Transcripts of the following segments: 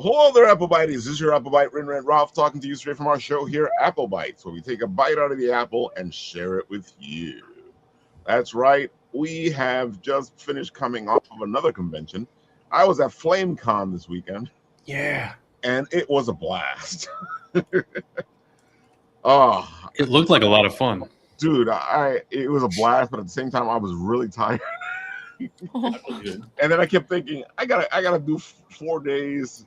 Hello there, Apple Bites. This is your Apple Bite, Rin Rin Ralph, talking to you straight from our show here, Apple Bites, where we take a bite out of the apple and share it with you. That's right. We have just finished coming off of another convention. I was at FlameCon this weekend. Yeah. And it was a blast. Oh, it looked like a lot of fun. Dude, it was a blast, but at the same time, I was really tired. And then I kept thinking, I gotta do 4 days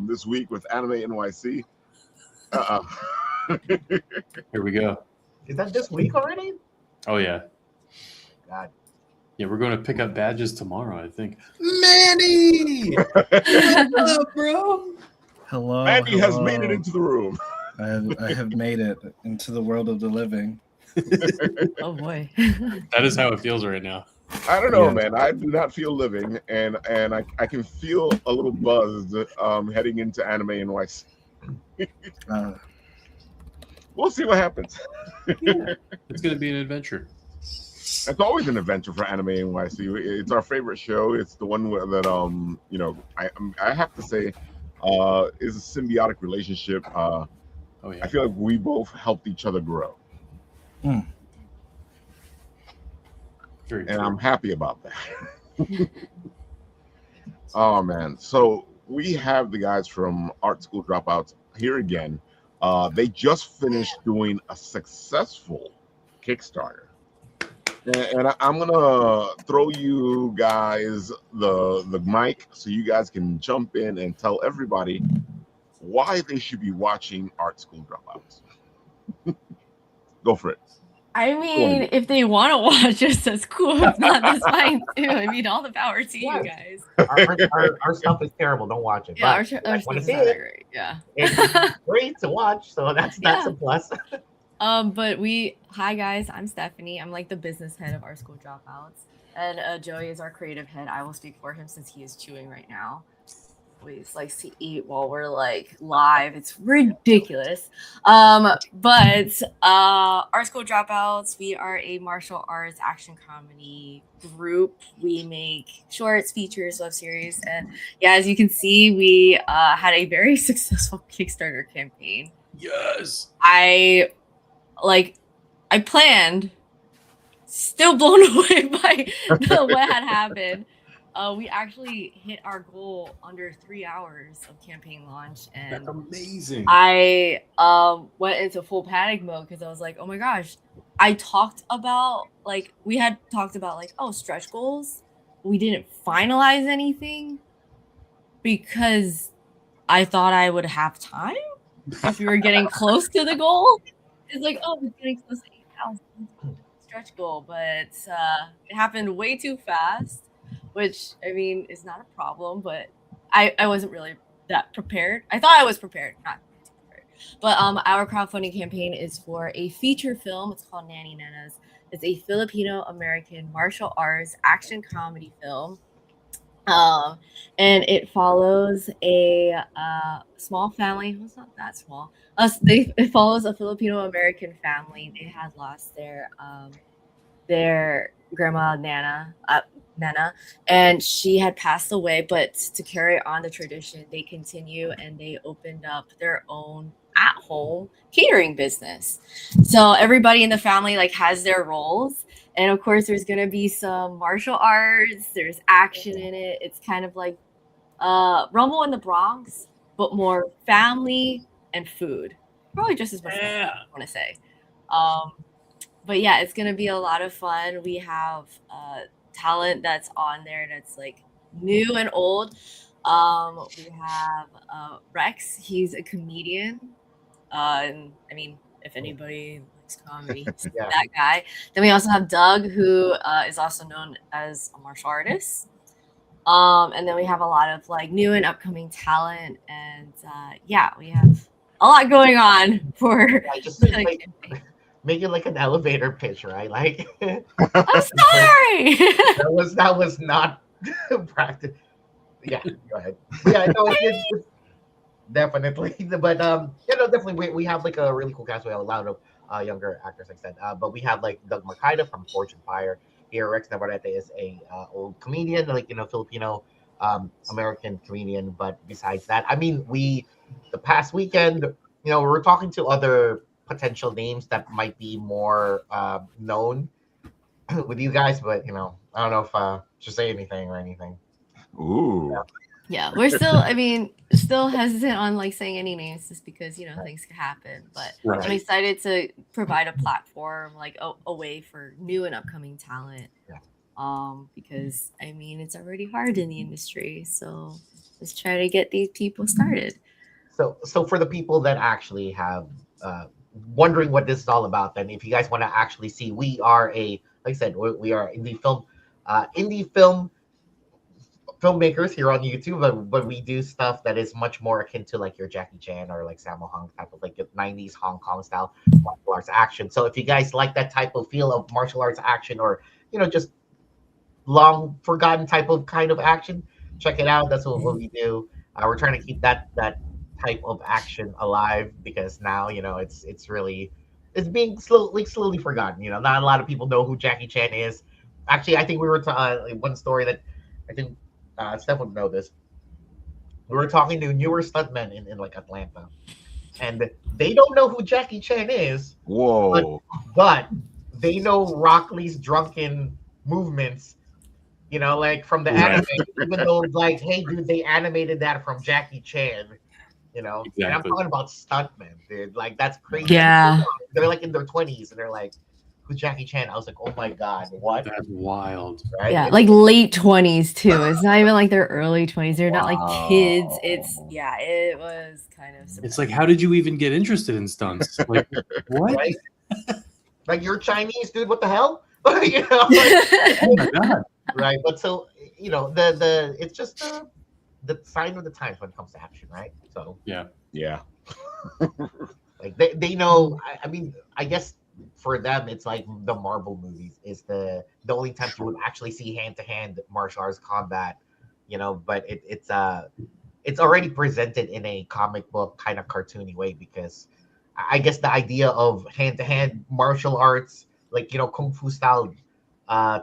this week with Anime NYC. Here we go. Is that this week already? Oh yeah. God. Yeah, we're going to pick up badges tomorrow, I think. Manny! What's up, bro? Hello. Manny has made it into the room. I have made it into the world of the living. Oh boy. That is how it feels right now. I don't know, man. I do not feel living, and I can feel a little buzzed heading into Anime NYC. We'll see what happens. Yeah, it's going to be an adventure. It's always an adventure for Anime NYC. It's our favorite show. It's the one that you know, I have to say is a symbiotic relationship. Oh yeah. I feel like we both helped each other grow. And I'm happy about that. Oh man. So we have the guys from Art School Dropouts here again. They just finished doing a successful Kickstarter. And I'm gonna throw you guys the mic so you guys can jump in and tell everybody why they should be watching Art School Dropouts. Go for it. I mean, if they want to watch us, that's cool. If not, that's fine too. I mean, all the power to you guys. Our stuff is terrible. Don't watch it. Yeah, our but stuff when is it's not it, great. Yeah. it's great to watch. So that's a plus. But hi guys, I'm Stephanie. I'm like the business head of Our School Dropouts, and Joey is our creative head. I will speak for him since he is chewing right now. Always likes to eat while we're like live. It's ridiculous. But Our School Dropouts, we are a martial arts action comedy group. We make shorts, features, web series, and yeah, as you can see, we had a very successful Kickstarter campaign. Yes. I planned, still blown away by what had happened. We actually hit our goal under 3 hours of campaign launch, and that's amazing. I went into full panic mode because I was like, oh my gosh, we had talked about stretch goals. We didn't finalize anything because I thought I would have time if we were getting close to the goal. It's like, oh, we're getting close to 8,000 stretch goal, but it happened way too fast, which I mean is not a problem, but I wasn't really that prepared. I thought I was prepared, not too prepared. But our crowdfunding campaign is for a feature film. It's called Nanny Nanas. It's a Filipino-American martial arts action comedy film. And it follows a small family. Well, it's not that small. It follows a Filipino-American family. They had lost their grandma Nana, and she had passed away. But to carry on the tradition, they continue and they opened up their own at-home catering business. So everybody in the family has their roles. And of course, there's going to be some martial arts. There's action in it. It's kind of like Rumble in the Bronx, but more family and food. Probably just as much as I want to say. But yeah, it's going to be a lot of fun. We have talent that's on there that's new and old. We have Rex. He's a comedian. And I mean, if anybody comedy, that guy. Then we also have Doug, who is also known as a martial artist. And then we have a lot of new and upcoming talent, and we have a lot going on for just make it like an elevator pitch, right? I'm sorry. that was not practice. Yeah, go ahead. Yeah, no, it's definitely, but definitely we have a really cool cast. We have a lot of younger actors, like I said, but we have Doug Mercado from Forge and Fire. Here, Rex Navarrete is a old comedian, Filipino American comedian. But besides that, I mean, the past weekend, we're talking to other potential names that might be more known with you guys, but I don't know if should say anything or anything. Ooh. Yeah, we're still, I mean, still hesitant on like saying any names just because, things could happen. But I'm Right. excited to provide a platform, like a way for new and upcoming talent. Yeah. Because I mean, it's already hard in the industry. So let's try to get these people started. So for the people that actually have wondering what this is all about, then if you guys want to actually see, we are like I said, we are indie film filmmakers here on YouTube, but we do stuff that is much more akin to like your Jackie Chan or like Sammo Hung type of like 90s Hong Kong style martial arts action. So if you guys like that type of feel of martial arts action, or just long forgotten type of kind of action, check it out. That's what we do. We're trying to keep that type of action alive, because now it's really being slowly forgotten. Not a lot of people know who Jackie Chan is. Actually, I think we were one story that I think Steph would know this. We were talking to newer stuntmen in like Atlanta, and they don't know who Jackie Chan is. Whoa. But they know Rock Lee's drunken movements, like from the anime, even though like, hey, dude, they animated that from Jackie Chan, And I'm Exactly. talking about stuntmen, dude. Like, that's crazy. Yeah. They're like in their 20s, and they're like, who's Jackie Chan? I was like, oh my God, what? That's wild. Right? Yeah, like late 20s too. It's not even like their early 20s. They're not like kids. Wow. It was kind of surprising. It's like, how did you even get interested in stunts? Like, what? Right? Like, you're Chinese, dude. What the hell? Like, Oh my god! right? But so the it's just the sign of the times when it comes to action, right? So Yeah. like they know. I mean, I guess for them, it's like the Marvel movies is the only time you would actually see hand-to-hand martial arts combat, But it's already presented in a comic book kind of cartoony way, because I guess the idea of hand-to-hand martial arts, like kung fu style,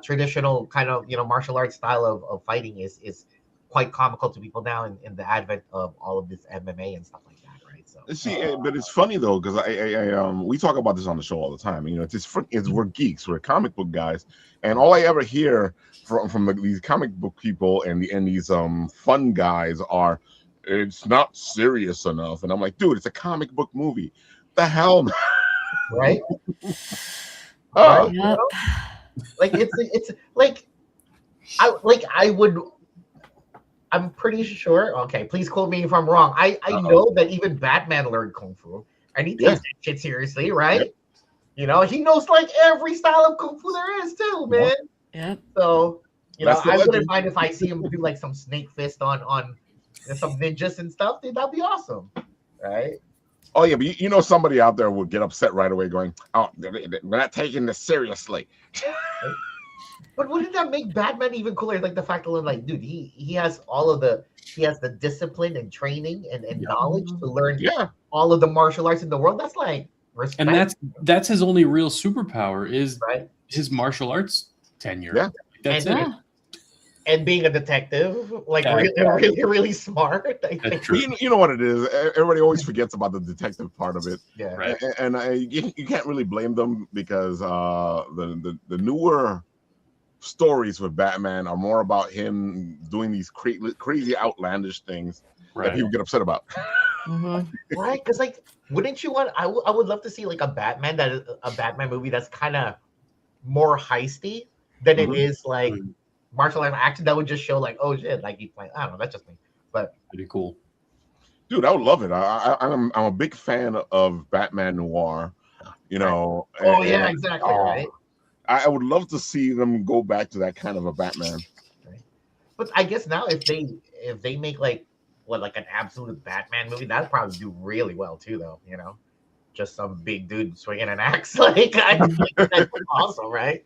traditional kind of martial arts style of fighting is quite comical to people now in the advent of all of this MMA and stuff like that, right? So See, but it's funny though, because we talk about this on the show all the time. We're geeks, we're comic book guys, and all I ever hear from these comic book people and these fun guys are, it's not serious enough, and I'm like, dude, it's a comic book movie. The hell, man? right? Oh, Yep. Like it's like I'm pretty sure. Okay, please quote me if I'm wrong. I know that even Batman learned kung fu, and he takes that shit seriously, right? Yep. He knows like every style of kung fu there is too, man. Yep. So That's the I wouldn't legend. mind if I see him do like some snake fist on some ninjas and stuff. Dude, that'd be awesome, right? Oh yeah, but somebody out there would get upset right away, going, "Oh, they're not taking this seriously." But wouldn't that make Batman even cooler? Like the fact that, like, dude, he has the discipline and training and knowledge to learn Yeah. all of the martial arts in the world. That's like respect, And that's his only real superpower is right? his martial arts tenure. Yeah. That's And- it. And being a detective, like Yeah. really smart. I That's think. true. You know what it is. Everybody always forgets about the detective part of it, Yeah. Right. and you can't really blame them, because the newer stories with Batman are more about him doing these crazy outlandish things that Right. people get upset about. Mhm. Right? Because like, wouldn't you want? I would love to see like a Batman movie that's kind of more heisty than it Mhm. is like Mhm. martial art action. That would just show like, oh shit, like you play. I don't know. That's just me. But Pretty cool. Dude, I would love it. I'm a big fan of Batman Noir. oh and- yeah, exactly. oh, Right. I would love to see them go back to that kind of a Batman. But I guess now if they make like an absolute Batman movie, that'd probably do really well too, though. Just some big dude swinging an axe. Like, I think that's awesome, right?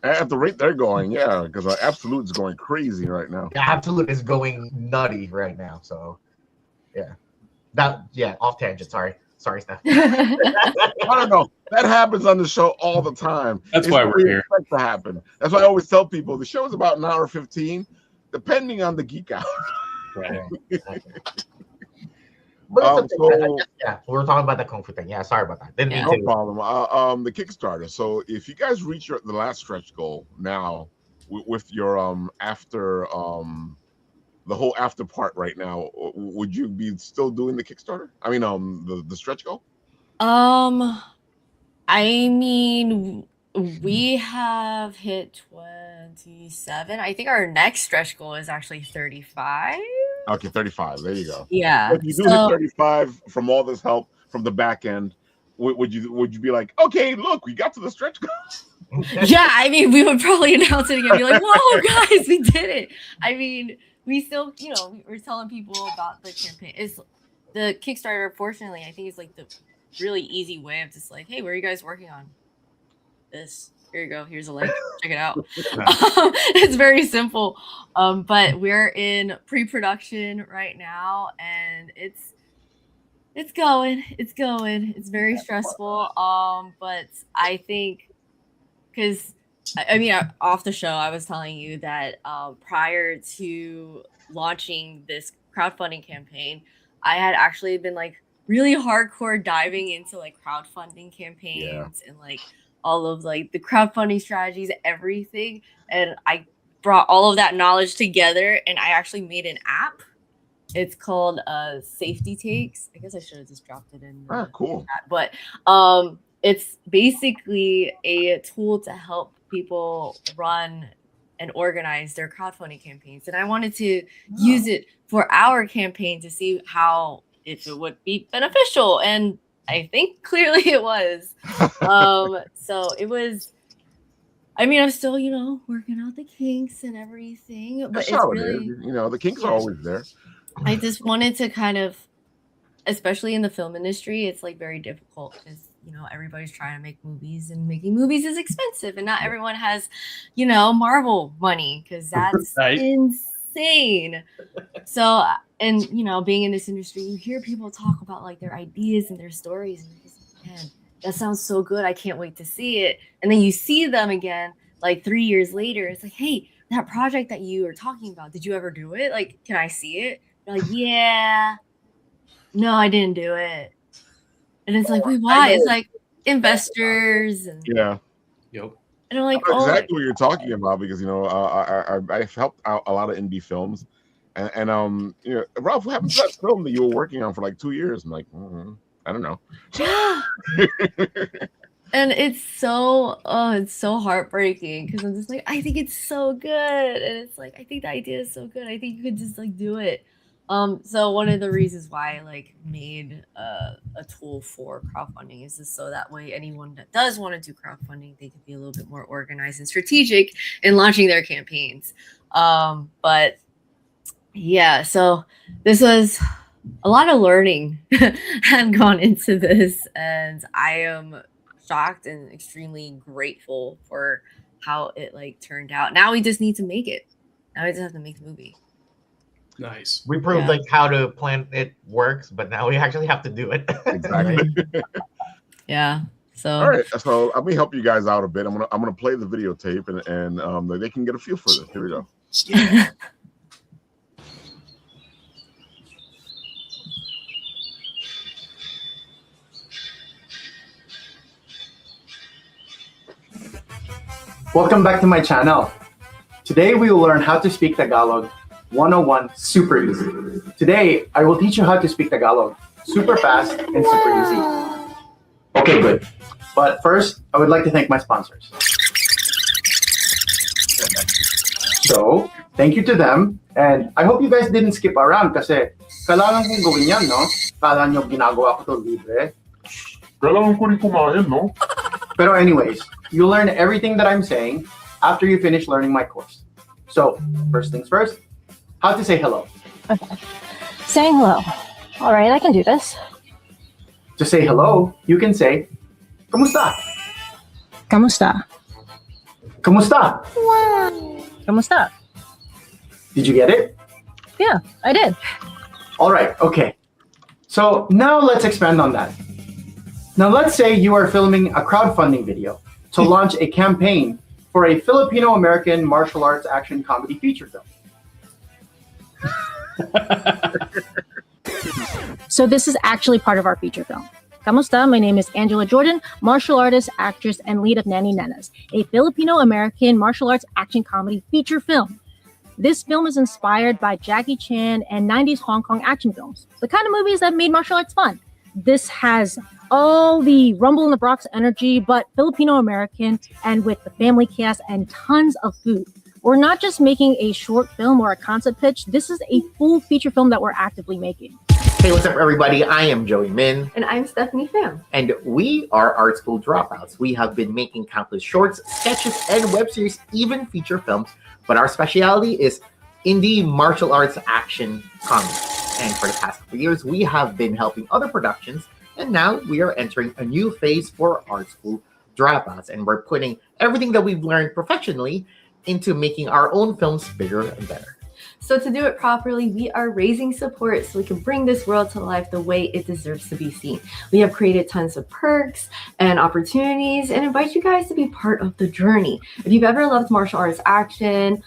At the rate they're going, yeah, because Absolute's going crazy right now. Yeah, Absolute is going nutty right now. So, yeah. Off tangent. Sorry, Steph. I don't know. That happens on the show all the time. That's It's why what we're we here. expect to happen. That's why I always tell people the show's about an hour 15. depending on the geek out. Right. But it's okay. So Yeah, we were talking about the kung fu thing. Yeah, sorry about that. Didn't Yeah. mean no to. problem. The Kickstarter. So if you guys reach the last stretch goal now with your after the whole after part right now, would you be still doing the Kickstarter? I mean the stretch goal? I mean, we have hit 27. I think our next stretch goal is actually 35. Okay, 35. There you go. Yeah. If you do hit 35 from all this help from the back end, would you be like, okay, look, we got to the stretch goal? Yeah, I mean, we would probably announce it again, be like, whoa, guys, we did it. I mean, we still, we're telling people about the campaign. It's the Kickstarter, fortunately, I think it's like the really easy way of just like, hey, what are you guys working on? This. Here you go. Here's a link. Check it out. It's very simple. But we're in pre-production right now, and it's going. It's very stressful. But I think because I mean, off the show, I was telling you that prior to launching this crowdfunding campaign, I had actually been like really hardcore diving into like crowdfunding campaigns and like all of like the crowdfunding strategies, everything. And I brought all of that knowledge together, and I actually made an app. It's called Safety Takes. I guess I should have just dropped it in. Cool. Chat. But it's basically a tool to help people run and organize their crowdfunding campaigns. And I wanted to use it for our campaign to see how if it would be beneficial. And I think clearly it was. So it was. I mean, I'm still, working out the kinks and everything, but it's really, the kinks are always there. I just wanted to kind of, especially in the film industry, it's like very difficult because everybody's trying to make movies, and making movies is expensive, and not everyone has, Marvel money because that's insane. So, and being in this industry, you hear people talk about like their ideas and their stories, and you're just like, man, that sounds so good. I can't wait to see it. And then you see them again, like 3 years later. It's like, hey, that project that you were talking about, did you ever do it? Like, can I see it? They're like, yeah, no, I didn't do it. And it's like, wait, why? It's like investors and yep. And I'm like, exactly what you're talking about, because I've helped out a lot of indie films, and Ralph, what happened to that film that you were working on for like 2 years? I'm like, I don't know. yeah. And it's so heartbreaking because I'm just like, I think it's so good, and it's like, I think the idea is so good. I think you could just like do it. So one of the reasons why I like made a tool for crowdfunding is just so that way anyone that does want to do crowdfunding, they can be a little bit more organized and strategic in launching their campaigns. But yeah, so this was a lot of learning had gone into this, and I am shocked and extremely grateful for how it like turned out. Now we just need to make it. Now we just have to make the movie. Nice. We proved like how to plan it works, but now we actually have to do it. Exactly. Yeah. So all right. So let me help you guys out a bit. I'm gonna play the videotape, and they can get a feel for this. Here we go. Welcome back to my channel. Today we will learn how to speak Tagalog 101 super easy. Today I will teach you how to speak Tagalog super fast and super easy. Okay, good. But first, I would like to thank my sponsors. So, thank you to them, and I hope you guys didn't skip around kasi kailangan kong gawin yan, no? Kala nyo ginagawa ko to libre. Kailangan ko rin kumain, no? Pero anyways, you'll learn everything that I'm saying after you finish learning my course. So, first things first, how to say hello. Okay. Saying hello. All right, I can do this. To say hello, you can say, Kamusta? Kamusta? Kamusta? Kamusta? Did you get it? Yeah, I did. All right, okay. So now let's expand on that. Now let's say you are filming a crowdfunding video to launch a campaign for a Filipino-American martial arts action comedy feature film. So this is actually part of our feature film. Kamusta? My name is Angela Jordan, martial artist, actress, and lead of Nanny Nenas, a Filipino-American martial arts action comedy feature film. This film is inspired by Jackie Chan and 90s Hong Kong action films, the kind of movies that made martial arts fun. This has all the Rumble in the Bronx energy, but Filipino-American and with the family cast and tons of food. We're not just making a short film or a concept pitch. This is a full feature film that we're actively making. Hey, what's up, everybody? I am Joey Min. And I'm Stephanie Pham. And we are Art School Dropouts. We have been making countless shorts, sketches, and web series, even feature films. But our specialty is indie martial arts action comedy. And for the past couple years, we have been helping other productions. And now we are entering a new phase for Art School Dropouts. And we're putting everything that we've learned professionally into making our own films bigger and better. So to do it properly, we are raising support so we can bring this world to life the way it deserves to be seen. We have created tons of perks and opportunities and invite you guys to be part of the journey. If you've ever loved martial arts action,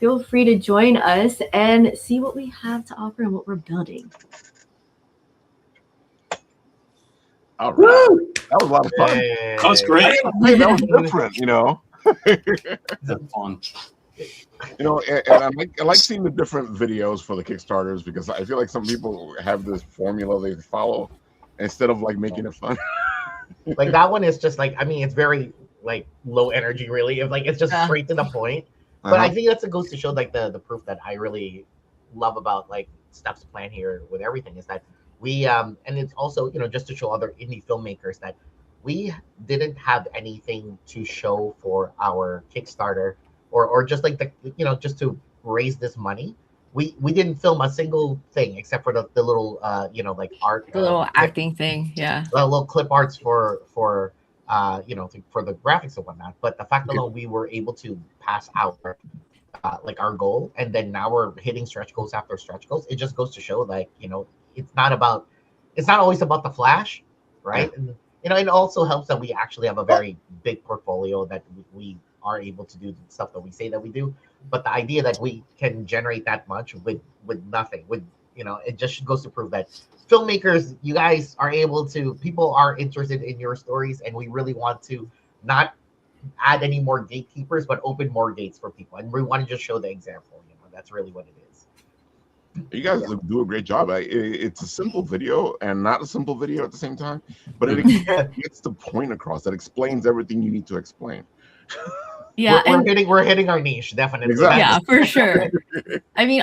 feel free to join us and see what we have to offer and what we're building. All right. That was a lot of fun. That was great. That was different, you know. That's fun. You know, and I like seeing the different videos for the Kickstarters because I feel like some people have this formula they follow instead of like making it fun. Like that one is just like, it's very like low energy, really. It's just straight to the point. But I think that goes to show like the proof that I really love about like Steph's plan here with everything is that we and it's also, just to show other indie filmmakers that we didn't have anything to show for our Kickstarter. Or just like just to raise this money, we didn't film a single thing except for the little like art, The little acting thing, yeah. The little clip arts for for the graphics and whatnot. But the fact that we were able to pass out like our goal, and then now we're hitting stretch goals after stretch goals. It just goes to show like it's not always about the flash, right? And it also helps that we actually have a very big portfolio that we are able to do the stuff that we say that we do, but the idea that we can generate that much with nothing, it just goes to prove that filmmakers, you guys are able to, people are interested in your stories, and we really want to not add any more gatekeepers, but open more gates for people, and we want to just show the example. That's really what it is. You guys do a great job. It's a simple video and not a simple video at the same time, but it gets the point across. That explains everything you need to explain. Yeah, we're hitting our niche, definitely. Exactly. Yeah, for sure.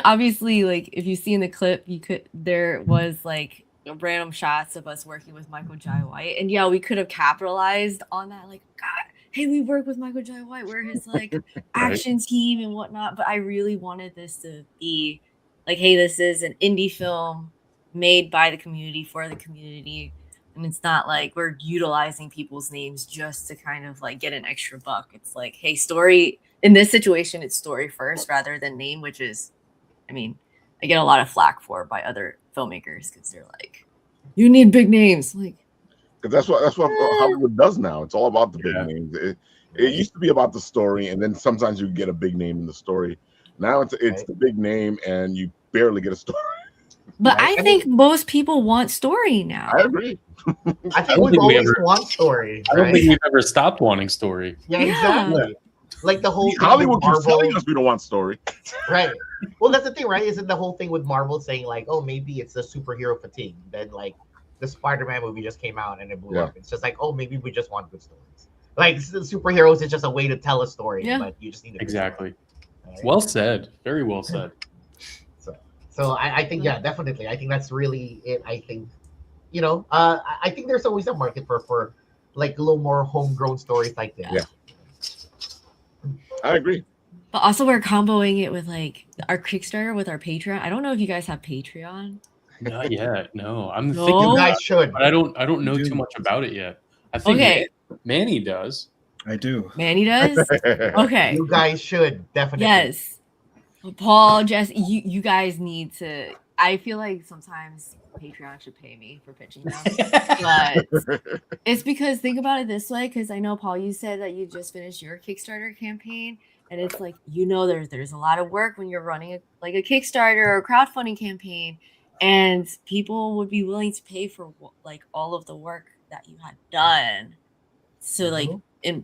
Obviously, like if you see in the clip, there was like random shots of us working with Michael Jai White, and yeah, we could have capitalized on that. Like, God, hey, we work with Michael Jai White. We're his like action team and whatnot. But I really wanted this to be like, hey, this is an indie film made by the community for the community. And it's not like we're utilizing people's names just to kind of like get an extra buck. It's like, hey, story in this situation, it's story first rather than name, which is, I get a lot of flack for by other filmmakers because they're like, you need big names. Like, because that's what Hollywood does now. It's all about the big names. It used to be about the story, and then sometimes you get a big name in the story. Now it's the big name, and you barely get a story. But I think most people want story now. I agree. I think we've always want story. I don't think we've ever stopped wanting story. Yeah, exactly. Like the whole Hollywood keeps telling us we don't want story. Right. Well, that's the thing, right? Isn't the whole thing with Marvel saying like, oh, maybe it's the superhero fatigue. Then like the Spider-Man movie just came out and it blew up. It's just like, oh, maybe we just want good stories. Like superheroes is just a way to tell a story, but you just need to exactly. Right? Well said. Very well said. So I think, yeah, definitely. I think that's really it. I think, I think there's always a market for like a little more homegrown stories like this. Yeah. I agree. But also we're comboing it with like our Kickstarter with our Patreon. I don't know if you guys have Patreon. Not yet. No. I'm No? thinking You guys should. But I don't know too much about it yet. I think Manny does. I do. Manny does? Okay. You guys should definitely. Yes. Paul, Jess, you guys need to. I feel like sometimes Patreon should pay me for pitching them, but it's because think about it this way. Because I know Paul, you said that you just finished your Kickstarter campaign, And it's like, there's a lot of work when you're running a Kickstarter or a crowdfunding campaign, and people would be willing to pay for like all of the work that you had done. So to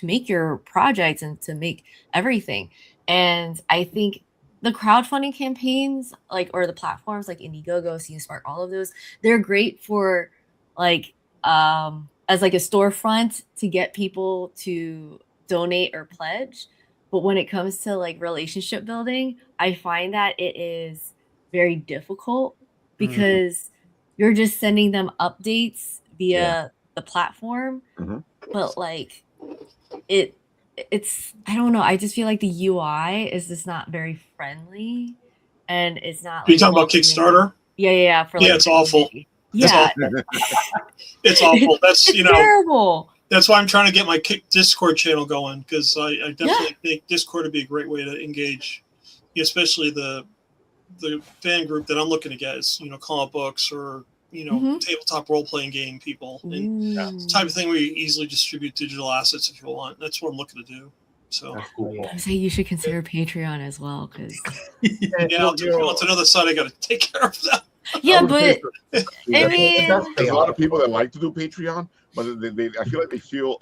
make your projects and to make everything. And I think the crowdfunding campaigns, or the platforms like Indiegogo, CineSpark, all of those, they're great for as like a storefront to get people to donate or pledge. But when it comes to like relationship building, I find that it is very difficult because you're just sending them updates via the platform. But like it's I don't know. I just feel like the UI is just not very friendly, and it's not. Are you talking about Kickstarter? Yeah. For it's awful. Yeah, it's awful. That's terrible. That's why I'm trying to get my Discord channel going, because I definitely think Discord would be a great way to engage, especially the fan group that I'm looking to get is comic books or tabletop role playing game people, and it's the type of thing where you easily distribute digital assets if you want. That's what I'm looking to do. So I say you should consider Patreon as well, because it's another side I got to take care of that. Yeah, but I mean, there's a lot of people that like to do Patreon, but I feel like they feel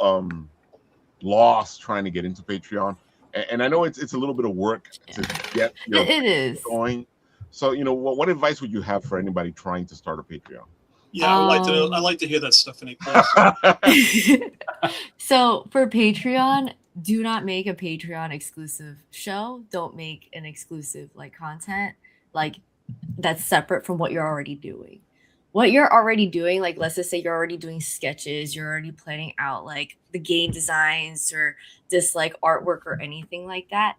lost trying to get into Patreon, and I know it's a little bit of work to get it is going. So what advice would you have for anybody trying to start a Patreon? Yeah, I like to hear that stuff in So for Patreon, do not make a Patreon exclusive show. Don't make an exclusive content that's separate from what you're already doing. What you're already doing, let's just say you're already doing sketches, you're already planning out the game designs or this artwork or anything like that.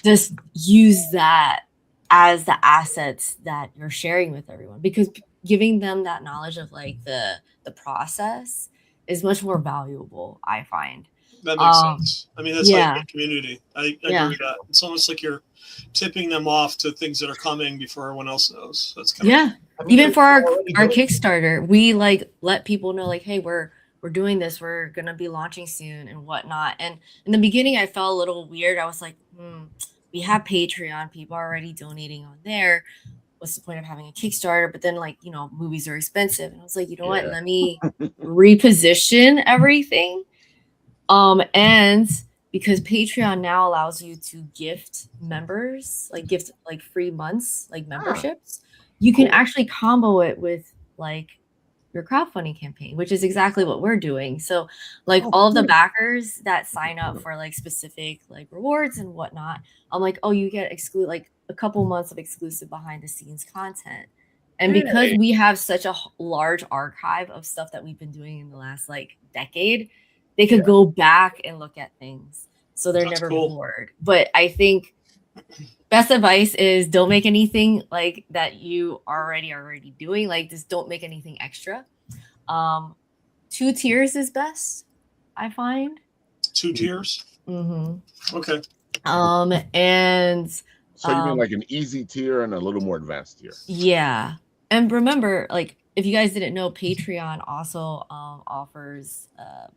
Just use that as the assets that you're sharing with everyone, because giving them that knowledge of the process is much more valuable, I find. That makes sense. I mean, that's like a community. I agree with that. It's almost like you're tipping them off to things that are coming before everyone else knows. That's kind of Even for our Kickstarter, we let people know hey, we're doing this. We're gonna be launching soon and whatnot. And in the beginning, I felt a little weird. I was like, we have Patreon. People are already donating on there. What's the point of having a Kickstarter? But then movies are expensive. And I was like, what? Let me reposition everything. And because Patreon now allows you to gift members, gift free months, memberships, you can actually combo it with your crowdfunding campaign, which is exactly what we're doing. So all of the backers that sign up for specific rewards and whatnot, I'm like, oh, you get a couple months of exclusive behind the scenes content. And because we have such a large archive of stuff that we've been doing in the last decade, they could go back and look at things. So they're never bored. But I think best advice is don't make anything that you already doing. Just don't make anything extra. 2 tiers is best, I find. 2 tiers? Mm-hmm. Okay. And so you mean an easy tier and a little more advanced tier? Yeah. And remember, if you guys didn't know, Patreon also offers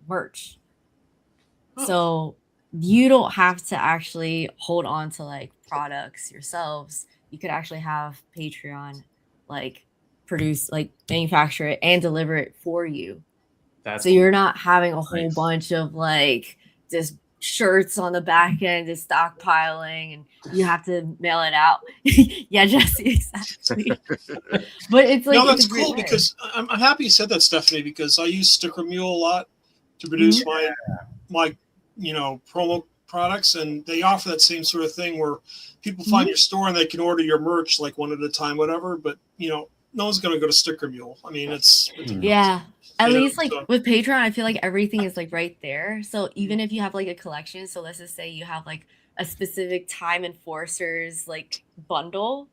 merch. So you don't have to actually hold on to products yourselves. You could actually have Patreon produce, manufacture it and deliver it for you. So you're not having a whole bunch of just shirts on the back end, just stockpiling, and you have to mail it out. Yeah, Jesse, exactly. But it's that's cool because I'm happy you said that, Stephanie, because I use Sticker Mule a lot to produce my promo products, and they offer that same sort of thing where people find your store and they can order your merch one at a time, whatever. But no one's going to go to Sticker Mule. I mean, it's at least with Patreon, I feel everything is right there. So even if you have a collection, so let's just say you have a specific Time Enforcers bundle,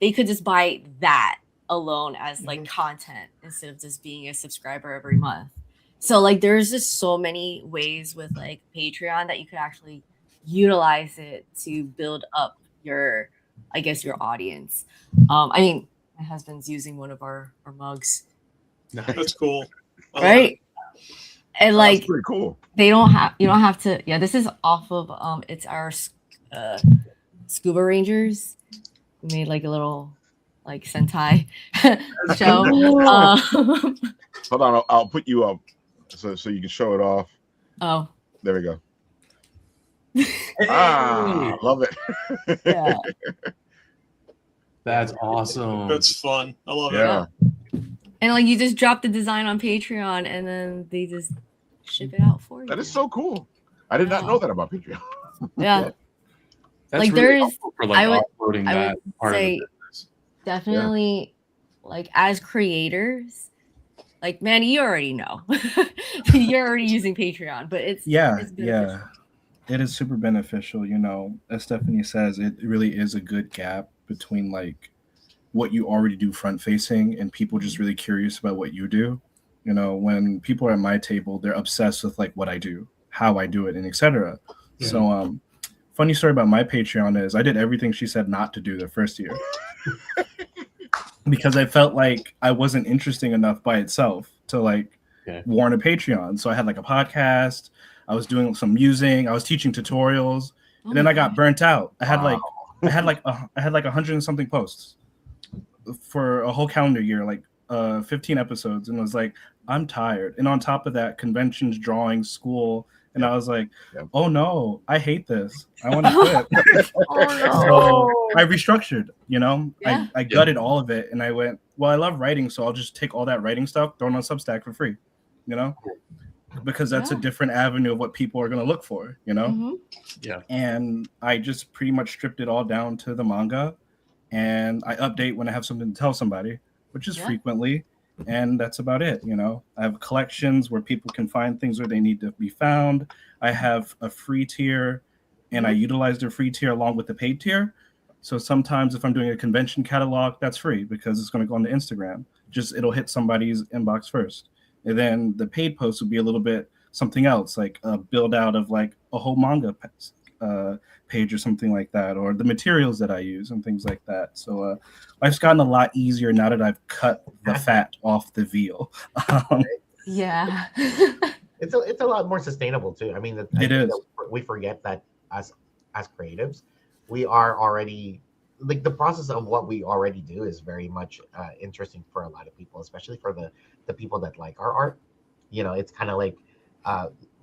they could just buy that alone as content instead of just being a subscriber every month. So there's just so many ways with Patreon that you could actually utilize it to build up your audience. I mean, my husband's using one of our mugs. That's cool. Right? And that's pretty cool. They don't have. You don't have to. Yeah, this is off of. It's our Scuba Rangers. We made like a little like Sentai show. Hold on, I'll put you up so you can show it off. Oh, there we go. Hey! Love it. yeah. That's awesome. That's fun. I love it. Yeah. And like you just drop the design on Patreon, and then they just ship it out for you. That is so cool. I did not know that about Patreon. Yeah. That's like really there's, helpful for like I would offloading that part of say the business. definitely like as creators, like man, you already know. You're already using Patreon, but it's yeah. It is super beneficial, you know. As Stephanie says, it really is a good gap between like what you already do front facing and people just really curious about what you do. You know, when people are at my table, they're obsessed with like what I do, how I do it, and etc. Yeah. So funny story about my Patreon is I did everything she said not to do the first year. Because I felt like I wasn't interesting enough by itself to like warrant a Patreon. So I had like a podcast, I was doing some musing, I was teaching tutorials, and then I got burnt out. I had like 100 and something posts for a whole calendar year, like 15 episodes, and was like, I'm tired. And on top of that, conventions, drawing, school, and I was like, oh no, I hate this. I want to quit. So I restructured, you know. I gutted all of it, and I went, well, I love writing, so I'll just take all that writing stuff, throw it on Substack for free, you know, because that's a different avenue of what people are going to look for, you know. Yeah. And I just pretty much stripped it all down to the manga, and I update when I have something to tell somebody, which is frequently. And that's about it. You know, I have collections where people can find things where they need to be found. I have a free tier, and I utilize the free tier along with the paid tier. So sometimes if I'm doing a convention catalog, that's free because it's going to go on to Instagram. Just it'll hit somebody's inbox first. And then the paid post would be a little bit something else, like a build out of like a whole manga page or something like that, or the materials that I use and things like that. So life's gotten a lot easier now that I've cut the fat off the veal. Yeah. It's a lot more sustainable too. I mean, it is. We forget that as creatives, we are already like the process of what we already do is very much interesting for a lot of people, especially for the people that like our art. You know, it's kind of like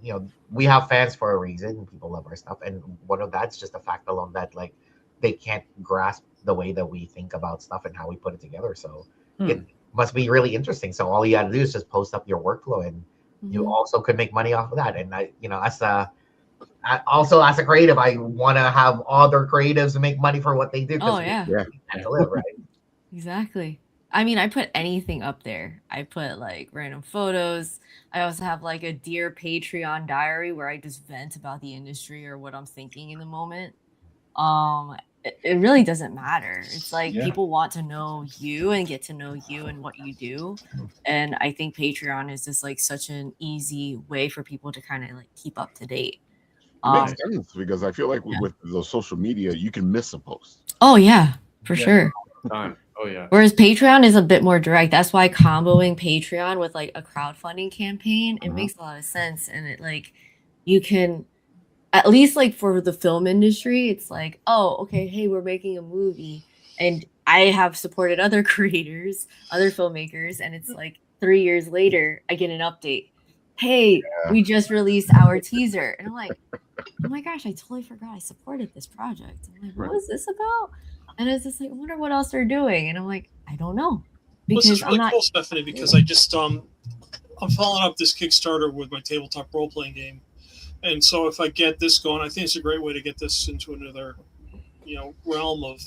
you know, we have fans for a reason. People love our stuff, and one of that's just the fact alone that like they can't grasp the way that we think about stuff and how we put it together. So it must be really interesting. So all you got to do is just post up your workflow, and you also could make money off of that. And I, you know, also as a creative, I want to have other creatives make money for what they do. Oh yeah, we have to live, right? Exactly. I mean, I put anything up there. I put like random photos. I also have like a Dear Patreon diary where I just vent about the industry or what I'm thinking in the moment. It really doesn't matter. It's like people want to know you and get to know you and what you do. And I think Patreon is just like such an easy way for people to kind of like keep up to date. It makes sense because I feel like with the social media, you can miss a post. Oh yeah, for sure. Oh yeah. Whereas Patreon is a bit more direct. That's why comboing Patreon with like a crowdfunding campaign, it makes a lot of sense. And it like you can at least like for the film industry, it's like, oh, okay, hey, we're making a movie. And I have supported other creators, other filmmakers, and it's like 3 years later, I get an update. Hey, we just released our teaser. And I'm like, oh my gosh, I totally forgot I supported this project. I'm like, what was this about? And it's just like, I wonder what else they're doing. And I'm like, I don't know. Because this is really cool, Stephanie, because I just I'm following up this Kickstarter with my tabletop role playing game. And so if I get this going, I think it's a great way to get this into another, you know, realm of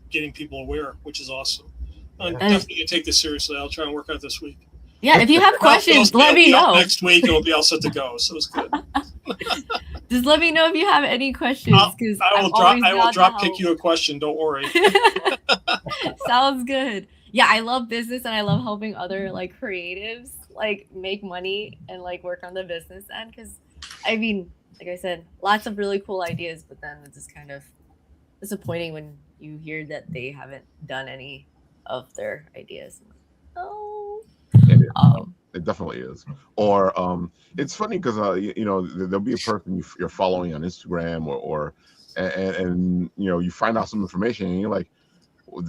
getting people aware, which is awesome. I'm definitely gonna take this seriously. I'll try and work out this week. Yeah, if you have questions, let me know. Next week it'll be all set to go. So it's good. Just let me know if you have any questions. I will drop kick you a question. Don't worry. Sounds good. Yeah, I love business and I love helping other like creatives like make money and like work on the business end. Because I mean, like I said, lots of really cool ideas, but then it's just kind of disappointing when you hear that they haven't done any of their ideas. Oh. It definitely is. Or it's funny because there'll be a person you're following on Instagram and you find out some information and you're like,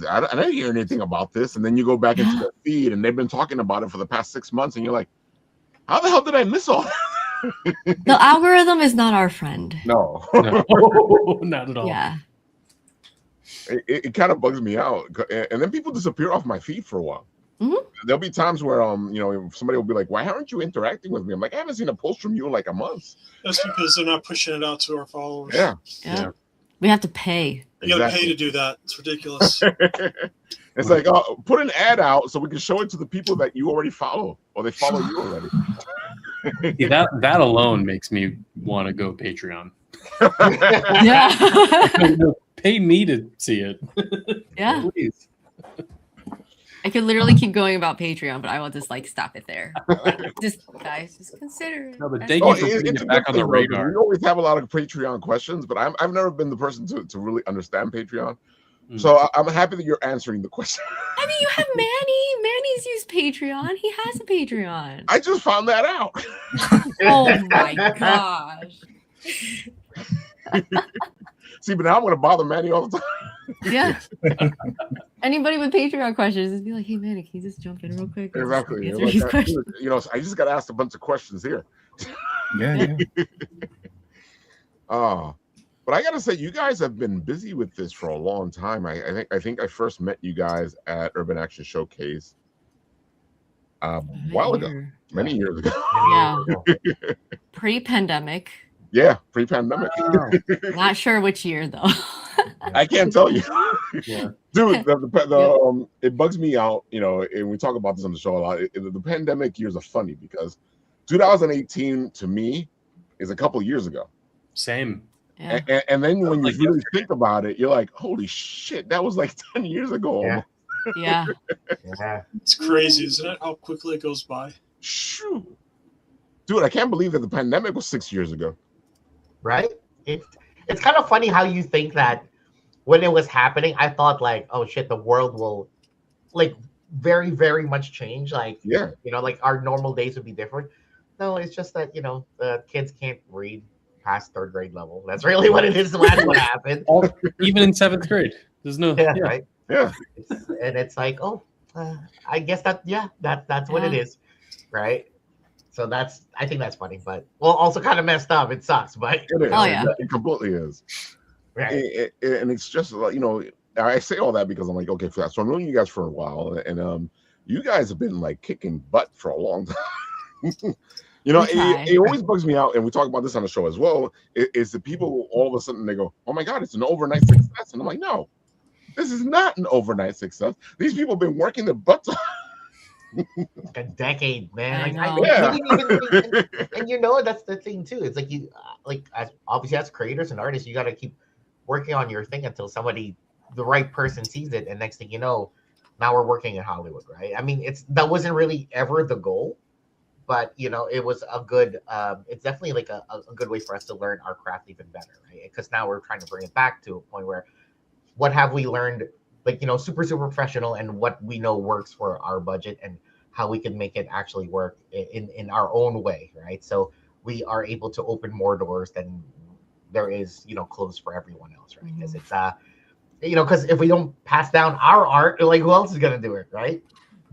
I didn't hear anything about this, and then you go back into the feed and they've been talking about it for the past 6 months, and you're like, how the hell did I miss all that? The algorithm is not our friend. No, not at all. Yeah. It kind of bugs me out, and then people disappear off my feed for a while. Mm-hmm. There'll be times where somebody will be like, why aren't you interacting with me? I'm like, I haven't seen a post from you in like a month. That's because they're not pushing it out to our followers. Yeah. We have to pay. You got to pay to do that. It's ridiculous. It's like, put an ad out so we can show it to the people that you already follow, or they follow you already. Yeah, that alone makes me want to go Patreon. Yeah. Pay me to see it. Yeah. Please. I could literally keep going about Patreon, but I will just stop it there. Just consider it. No, but thank you for putting it back on the radar. We always have a lot of Patreon questions, but I've never been the person to really understand Patreon. So I'm happy that you're answering the question. I mean, you have Manny. Manny's used Patreon. He has a Patreon. I just found that out. Oh my gosh. See, but now I'm going to bother Manny all the time. Yeah. Anybody with Patreon questions, just be like, "Hey, Manny, can you just jump in real quick?" Exactly. Answer these questions. I just got asked a bunch of questions here. Yeah. But I gotta say, you guys have been busy with this for a long time. I think I first met you guys at Urban Action Showcase a while ago, many years ago. Yeah. Pre-pandemic. Yeah, pre-pandemic. Not sure which year though. I can't tell you. Yeah. Dude, it bugs me out, and we talk about this on the show a lot. The pandemic years are funny because 2018 to me is a couple years ago. Same. Yeah. And then when you really think about it, you're like, holy shit, that was like 10 years ago. Yeah. It's crazy, isn't it? How quickly it goes by. Shoo. Dude, I can't believe that the pandemic was 6 years ago. Right? It's kind of funny how you think that when it was happening, I thought like, oh shit, the world will very, very much change. Like our normal days would be different. No, it's just that, the kids can't read past 3rd grade level. That's really what it is. That's what happened. Even in 7th grade. There's no right. Yeah. And it's like, I guess that's what it is. Right. So I think that's funny, but also kind of messed up. It sucks, but it is. Oh yeah, it completely is. Right. And it's just like, I say all that because I'm like, okay, so I've known you guys for a while, and you guys have been like kicking butt for a long time. It always bugs me out, and we talk about this on the show as well. Is the people all of a sudden they go, "Oh my God, it's an overnight success," and I'm like, "No, this is not an overnight success. These people have been working their butts off." A decade, man. I and that's the thing too. It's like you, obviously as creators and artists, you got to keep working on your thing until the right person sees it, and next thing you know, now we're working in Hollywood, right? I mean, that wasn't really ever the goal, but it was a good. It's definitely like a good way for us to learn our craft even better, right? Because now we're trying to bring it back to a point where, what have we learned? Super professional, and what we know works for our budget, and how we can make it actually work in our own way, right? So we are able to open more doors than there is, closed for everyone else, right? Because it's because if we don't pass down our art, who else is gonna do it, right?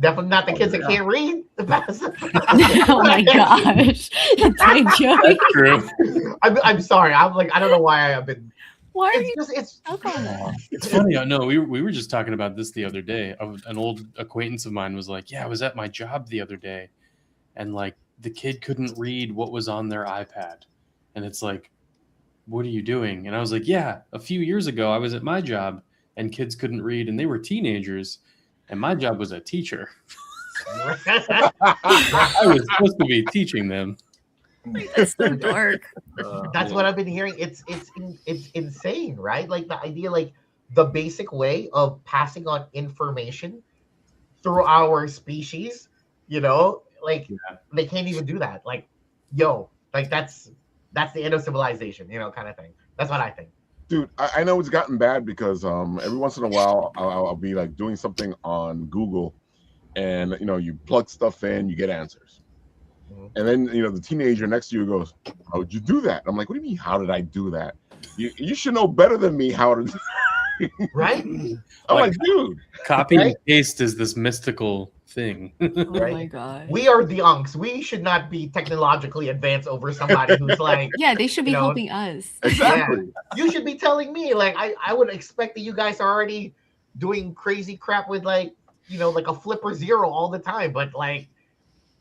Definitely not the kids that can't read. Oh my gosh, that's true. I'm sorry. I'm like, I don't know why I've been. Why are It's funny. I know we were just talking about this the other day. An old acquaintance of mine was like, "Yeah, I was at my job the other day, and like the kid couldn't read what was on their iPad, and it's like, what are you doing?" And I was like, "Yeah, a few years ago I was at my job, and kids couldn't read, and they were teenagers, and my job was a teacher. I was supposed to be teaching them." That's so dark. That's what I've been hearing. It's insane, right? Like the idea, like the basic way of passing on information through our species, they can't even do that. Like, that's the end of civilization, kind of thing. That's what I think. Dude, I know it's gotten bad because every once in a while I'll be like doing something on Google, and you plug stuff in, you get answers. And then the teenager next to you goes, "How did you do that?" I'm like, "What do you mean? How did I do that? You should know better than me how to." Right? I'm like, dude, copy Right? and paste is this mystical thing. Oh Right? my god. We are the unks. We should not be technologically advanced over somebody who's like, Yeah, they should be you know, helping us. exactly. you should be telling me. Like, I would expect that you guys are already doing crazy crap with like, like a flipper zero all the time. But like,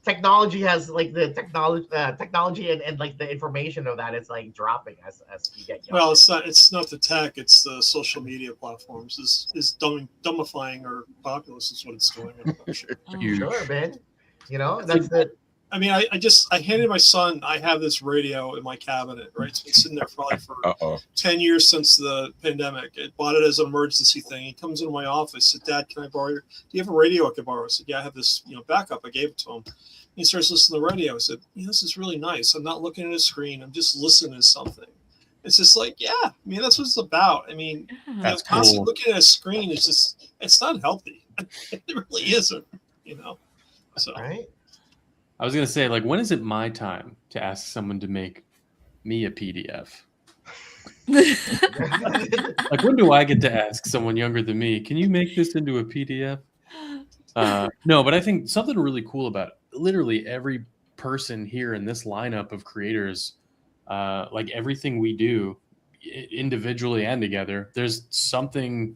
technology has like the technology and like the information of that is like dropping as you get younger. Well, it's not the tech; it's the social media platforms. Is dumbifying our populace is what it's doing. Oh. Sure, man. I That's think- the I mean, I handed my son. I have this radio in my cabinet, right? It's been sitting there probably for 10 years since the pandemic. I bought it as an emergency thing. He comes into my office, said, "Dad, can I borrow your? Do you have a radio I could borrow?" I said, "Yeah, I have this, backup." I gave it to him. He starts listening to the radio. I said, "This is really nice. I'm not looking at a screen. I'm just listening to something." It's just like, yeah. I mean, that's what it's about. I mean, That's constantly cool. looking at a screen is it's not healthy. It really isn't. So. right. I was gonna say, like, when is it my time to ask someone to make me a PDF? Like, when do I get to ask someone younger than me, "Can you make this into a PDF?" No, but I think something really cool about literally every person here in this lineup of creators, like everything we do individually and together, there's something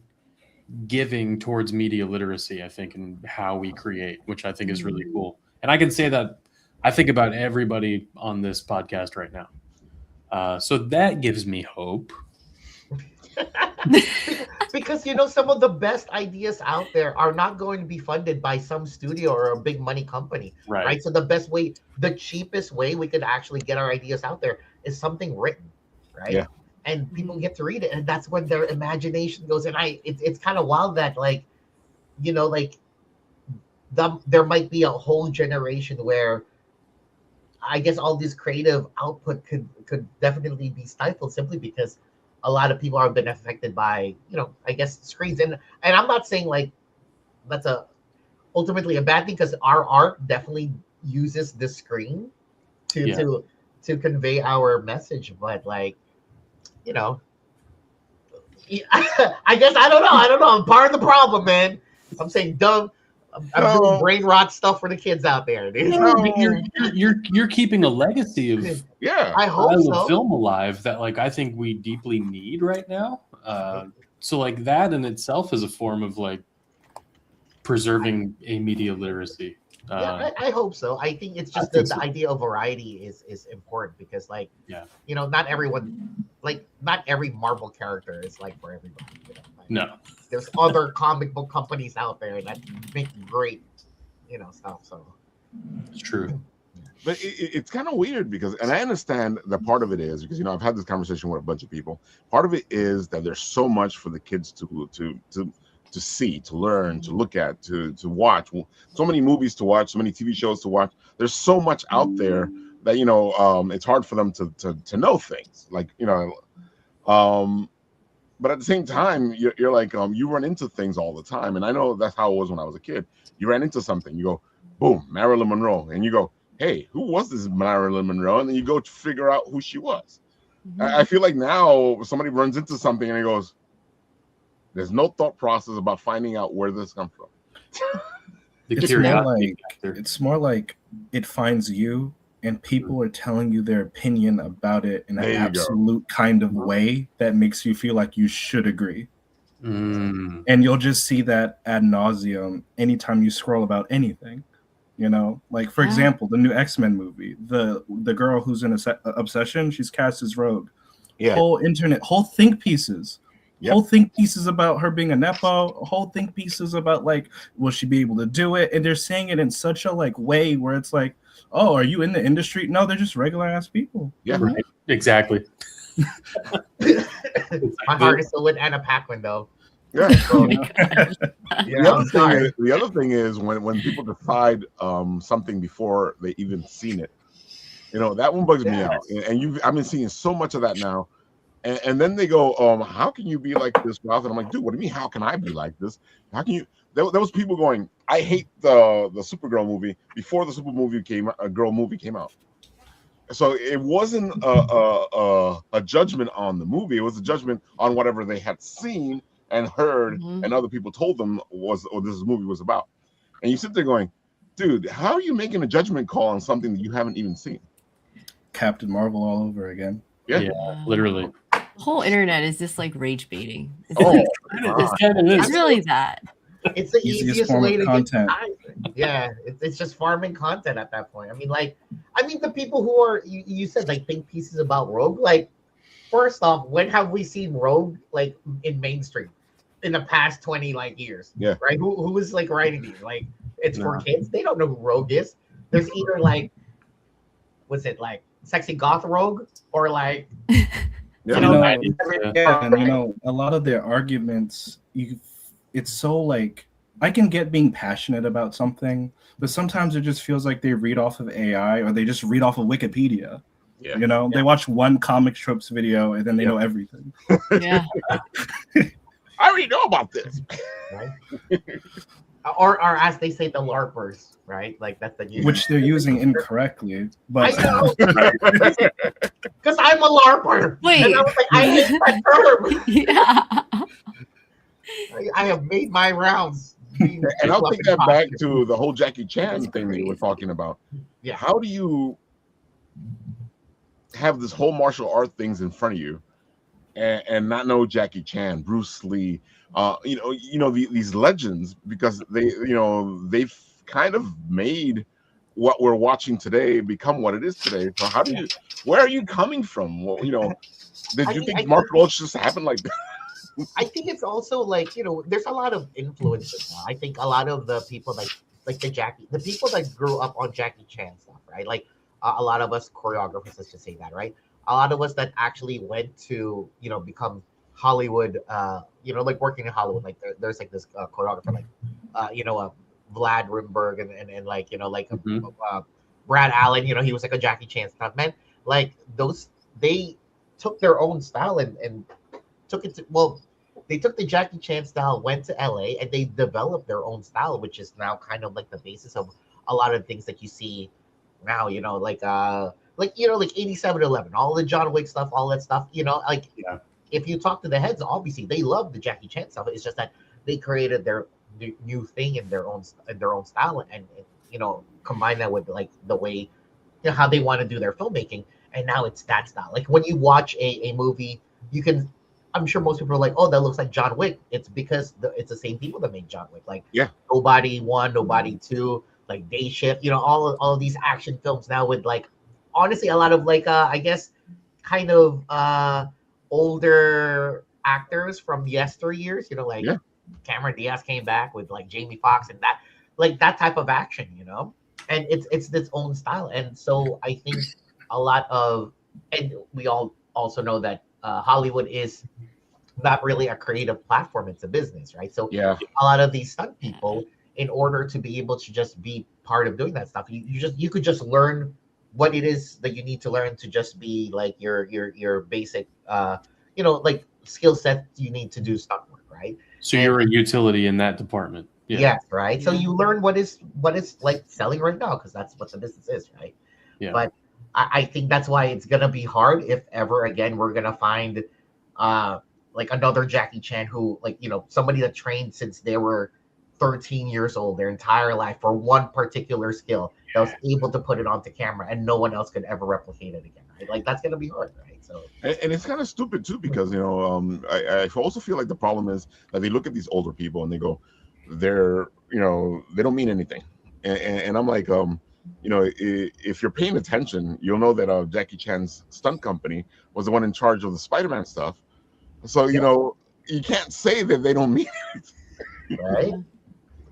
giving towards media literacy, I think, and how we create, which I think is really cool. And I can say that I think about everybody on this podcast right now. So that gives me hope. Because some of the best ideas out there are not going to be funded by some studio or a big money company, right? So the cheapest way we could actually get our ideas out there is something written, right? Yeah. And people get to read it, and that's when their imagination goes. And it's kind of wild that there might be a whole generation where I guess all this creative output could definitely be stifled simply because a lot of people have been affected by, I guess screens. And I'm not saying like that's ultimately a bad thing, because our art definitely uses the screen to convey our message. But like, I guess I don't know. I'm part of the problem, man. I'm saying dumb. I'm doing brain rot stuff for the kids out there, dude. You're keeping a legacy of I hope so. film alive that like I think we deeply need right now. So like that in itself is a form of like preserving a media literacy. I hope so. I think it's just the idea of variety is important, because like not everyone, like not every Marvel character is like for everybody. No. There's other comic book companies out there that make great, stuff. So it's true. But it's kind of weird because, and I understand that part of it is because I've had this conversation with a bunch of people. Part of it is that there's so much for the kids to see, to learn, to look at, to watch. So many movies to watch, so many TV shows to watch. There's so much out there that it's hard for them to know things. Like but at the same time, you're like you run into things all the time, and I know that's how it was when I was a kid. You ran into something, you go, boom, Marilyn Monroe, and you go, hey, who was this Marilyn Monroe? And then you go to figure out who she was. I feel like now somebody runs into something and he goes, there's no thought process about finding out where this comes from. It's more like it finds you and people are telling you their opinion about it in an absolute kind of way that makes you feel like you should agree. And you'll just see that ad nauseum anytime you scroll about anything. Like for example, the new X-Men movie, the girl who's in Obsession, she's cast as Rogue. Whole think pieces. Whole think pieces about her being a Nepo, whole think pieces about like, will she be able to do it? And they're saying it in such a like way where it's like, oh, are you in the industry? No, they're just regular ass people. Yeah, right. Exactly. My heart is still with Anna Paquin though. Yeah. The other thing is when people decide something before they even seen it, that one bugs me out. And I've been seeing so much of that now. And then they go, how can you be like this, Ralph? And I'm like, dude, what do you mean? How can I be like this? How can you? There was people going, I hate the Supergirl movie before the Girl movie came out. So it wasn't a judgment on the movie. It was a judgment on whatever they had seen and heard, and other people told them was what this movie was about. And you sit there going, dude, how are you making a judgment call on something that you haven't even seen? Captain Marvel all over again. Yeah, literally. The whole internet is just like rage baiting. It's, Oh, like, It's it's really that. It's the Easiest easiest form way of to content. get. Yeah, it's just farming content at that point. I mean, the people who are you said like think pieces about Rogue. Like, first off, when have we seen Rogue like in mainstream in the past 20 like years? Yeah. Right. Who is like writing these? Like, it's for kids. They don't know who Rogue is. There's either like, what's it like, sexy goth Rogue or like, Yeah, and a lot of their arguments, it's so like I can get being passionate about something, but sometimes it just feels like they read off of AI or they just read off of Wikipedia. Yeah. They watch one comic strips video and then they know everything. Yeah. I already know about this. Right? or as they say, the LARPers, right? Like that's the new Which they're using incorrectly. But I know. Because I'm a LARPer. Wait. And I was like, I hate that term. Yeah. I have made my rounds. And I'll take that back to the whole Jackie Chan thing that you were talking about. Yeah. How do you have this whole martial art things in front of you and not know Jackie Chan, Bruce Lee, these legends, because they've kind of made what we're watching today become what it is today. So where are you coming from? Well, did you think martial arts just happened like that? I think it's also like, there's a lot of influences now. I think a lot of the people like the people that grew up on Jackie Chan stuff, right? Like a lot of us choreographers, let's just say that, right? A lot of us that actually went to, become Hollywood, like working in Hollywood. Like there's like this choreographer, like, Vlad Rimberg and like, Brad Allen, he was like a Jackie Chan stuff, man. Like they took their own style and took it to, they took the Jackie Chan style, went to LA, and they developed their own style, which is now kind of like the basis of a lot of things that you see now, like 8711, all the John Wick stuff, all that stuff, if you talk to the heads, obviously they love the Jackie Chan stuff. It's just that they created their new thing in their own style and combine that with like the way how they want to do their filmmaking, and now it's that style. Like when you watch a movie, I'm sure most people are like, oh, that looks like John Wick. It's because it's the same people that made John Wick. Like, Nobody 1, Nobody 2, like Day Shift. All of these action films now with like, honestly, a lot of like, I guess, kind of older actors from yesteryears. Cameron Diaz came back with like Jamie Foxx and that type of action. And it's its own style. And so I think a lot of, and we all also know that Hollywood is not really a creative platform, it's a business, right? So a lot of these stunt people, in order to be able to just be part of doing that stuff, you could just learn what it is that you need to learn to just be like your basic like skill set you need to do stunt work, right? So you're a utility in that department. Yes, right. So you learn what it's like selling right now, because that's what the business is, right? Yeah. But I think that's why it's gonna be hard if ever again we're gonna find like another Jackie Chan who, like, somebody that trained since they were 13 years old, their entire life, for one particular skill, that was able to put it onto camera and no one else could ever replicate it again, right? Like that's gonna be hard, right? So and it's kind of stupid too, because I also feel like the problem is that they look at these older people and they go, they're they don't mean anything, and I'm like, if you're paying attention, you'll know that Jackie Chan's stunt company was the one in charge of the Spider-Man stuff. So, you can't say that they don't mean it. Right?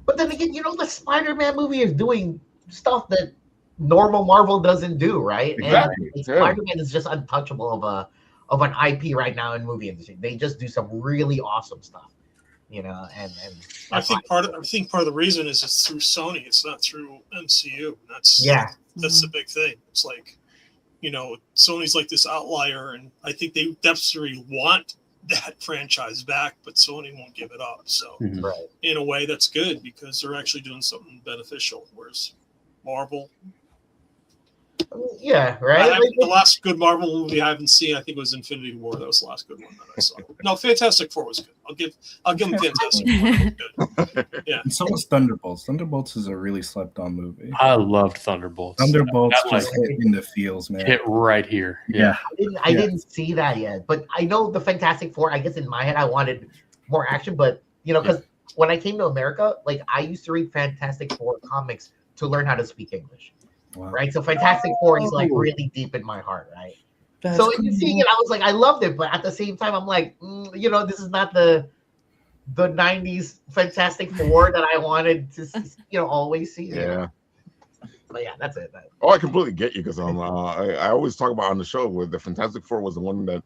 But then again, the Spider-Man movie is doing stuff that normal Marvel doesn't do, right? Exactly. And Spider-Man is just untouchable of an IP right now in movie industry. They just do some really awesome stuff, and I think part of the reason is it's through Sony. It's not through MCU. That's the big thing. It's like, Sony's like this outlier, and I think they desperately want that franchise back, but Sony won't give it up. So Right. in a way, that's good because they're actually doing something beneficial. Whereas Marvel, Yeah, right. the last good Marvel movie I haven't seen, I think, was Infinity War. That was the last good one that I saw. No, Fantastic Four was good. I'll give them Fantastic Four. Was good. Yeah. And so was Thunderbolts. Thunderbolts is a really slept-on movie. I loved Thunderbolts. Thunderbolts That, just hit in the feels, man. hit right here. Yeah. I didn't see that yet, but I know the Fantastic Four. I guess in my head, I wanted more action, but because when I came to America, like I used to read Fantastic Four comics to learn how to speak English. Wow. Right, so Fantastic Four is like really deep in my heart, right? So in seeing it, I was like, I loved it, but at the same time, I'm like, this is not the '90s Fantastic Four that I wanted to, always see. Yeah. But yeah, that's it. Oh, I completely get you because I always talk about on the show where the Fantastic Four was the one that